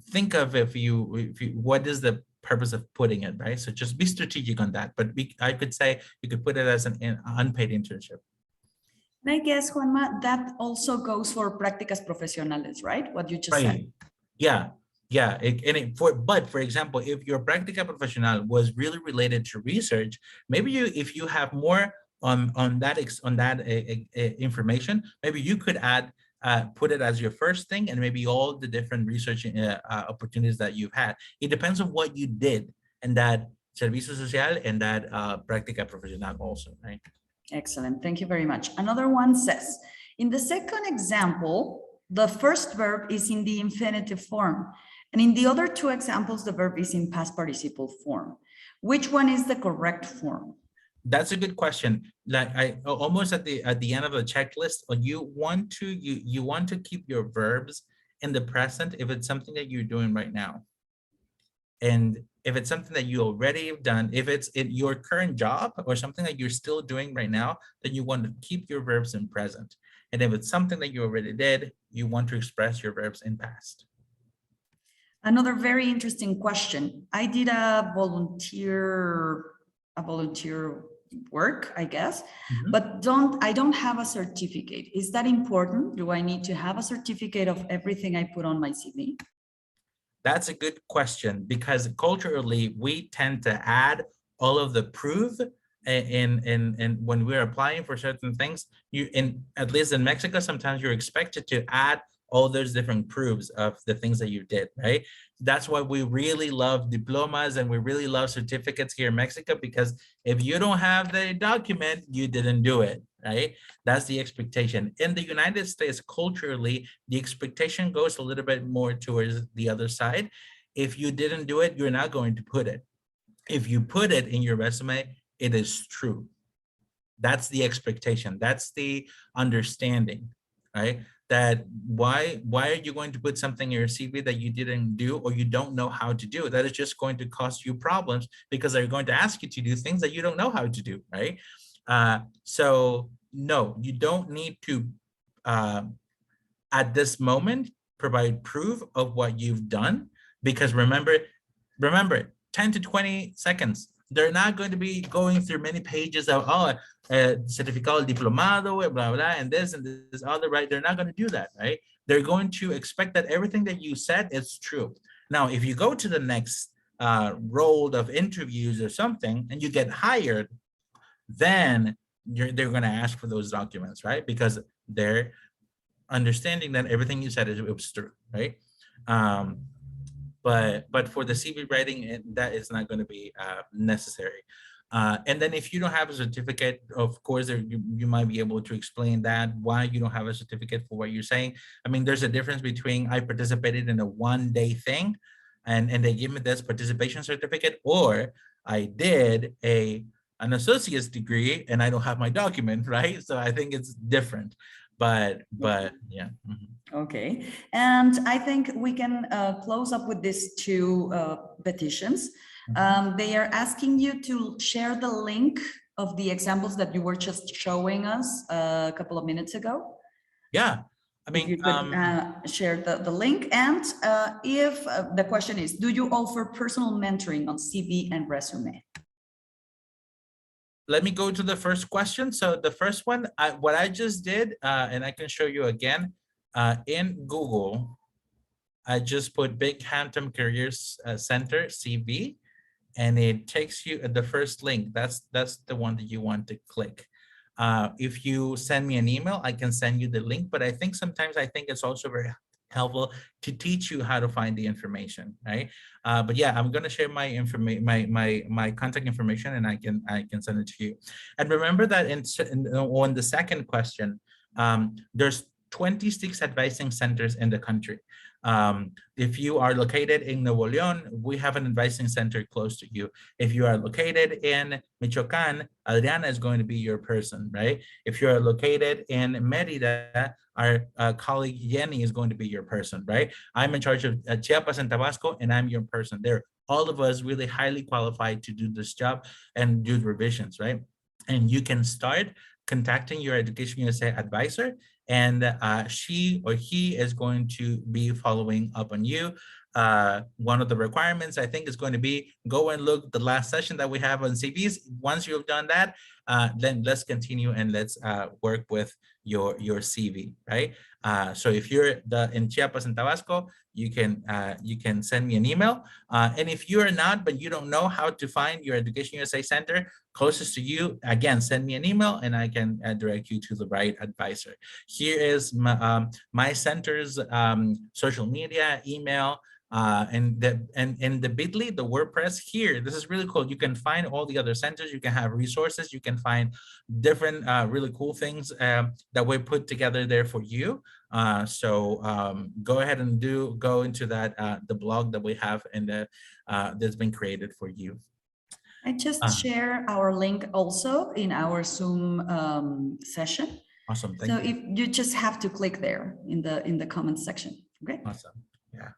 think of if you what is the purpose of putting it, right? So just be strategic on that. But I could say you could put it as an unpaid internship. And I guess, Juanma, that also goes for prácticas profesionales, right? What you just said. Right. Yeah. Yeah. But for example, if your práctica profesional was really related to research, maybe if you have more on that information, maybe you could put it as your first thing, and maybe all the different research opportunities that you've had. It depends on what you did and that servicio social and that práctica profesional also, right? Excellent. Thank you very much. Another one says, in the second example, the first verb is in the infinitive form. And in the other two examples, the verb is in past participle form. Which one is the correct form? That's a good question. Like I almost at the end of the checklist, you want to keep your verbs in the present if it's something that you're doing right now. And if it's something that you already have done, if it's in your current job or something that you're still doing right now, then you want to keep your verbs in present. And if it's something that you already did, you want to express your verbs in past. Another very interesting question. I did a volunteer work, I guess, but I don't have a certificate. Is that important? Do I need to have a certificate of everything I put on my CV? That's a good question, because culturally we tend to add all of the proof in when we're applying for certain things. At least in Mexico, sometimes you're expected to add all those different proofs of the things that you did, right? That's why we really love diplomas and we really love certificates here in Mexico, because if you don't have the document, you didn't do it, right? That's the expectation. In the United States, culturally, the expectation goes a little bit more towards the other side. If you didn't do it, you're not going to put it. If you put it in your resume, it is true. That's the expectation. That's the understanding, right? That why are you going to put something in your CV that you didn't do or you don't know how to do? That is just going to cause you problems, because they're going to ask you to do things that you don't know how to do, right? So no, you don't need to, at this moment, provide proof of what you've done, because remember, 10 to 20 seconds, they're not going to be going through many pages of, certificado diplomado, blah, blah, and this other, right? They're not going to do that, right? They're going to expect that everything that you said is true. Now, if you go to the next roll of interviews or something and you get hired, then they're going to ask for those documents, right? Because they're understanding that everything you said was true, right? But for the CV writing, that is not going to be necessary. And then if you don't have a certificate, of course, you might be able to explain that, why you don't have a certificate for what you're saying. I mean, there's a difference between I participated in a one-day thing and they give me this participation certificate, or I did an associate's degree and I don't have my document, right? So I think it's different. But yeah. Okay, and I think we can close up with these two petitions. They are asking you to share the link of the examples that you were just showing us a couple of minutes ago. Yeah, I mean, if you could share the link. And if the question is, do you offer personal mentoring on CV and resume? Let me go to the first question. So the first one, what I just did, and I can show you again, in Google, I just put Binghamton Careers Center CV, and it takes you at the first link. That's the one that you want to click. If you send me an email, I can send you the link, but I think sometimes it's also very helpful to teach you how to find the information, right? But yeah, I'm gonna share my information, my contact information, and I can send it to you. And remember that on the second question, there's 26 advising centers in the country. If you are located in Nuevo León, we have an advising center close to you. If you are located in Michoacán, Adriana is going to be your person, right? If you're located in Mérida, our colleague Yenny is going to be your person, right? I'm in charge of Chiapas and Tabasco, and I'm your person there. All of us really highly qualified to do this job and do the revisions, right? And you can start contacting your Education USA advisor, and she or he is going to be following up on you. One of the requirements, I think, is going to be go and look the last session that we have on CVs. Once you've done that, then let's continue and let's work with your CV, right? So if you're in Chiapas and Tabasco, you can send me an email. And if you're not, but you don't know how to find your Education USA Center closest to you, again, send me an email and I can direct you to the right advisor. Here is my center's social media, email, and the Bitly, the WordPress here. This is really cool. You can find all the other centers. You can have resources. You can find different really cool things that we put together there for you. So go ahead and go into that the blog that we have and that's been created for you. I just share our link also in our Zoom session. Awesome. Thank you. So if you just have to click there in the comments section. Okay. Awesome. Yeah.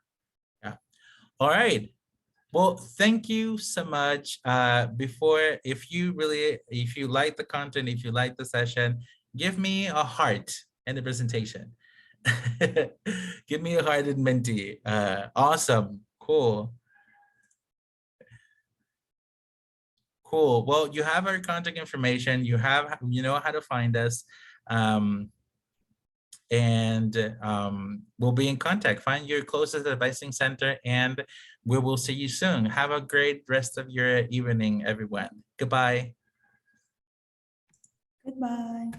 All right. Well, thank you so much. If you like the content, if you like the session, give me a heart in the presentation. Give me a heart in Menti. Awesome. Cool. Cool. Well, you have our contact information. You know how to find us. We'll be in contact. Find your closest advising center and we will see you soon. Have a great rest of your evening, everyone. Goodbye. Goodbye.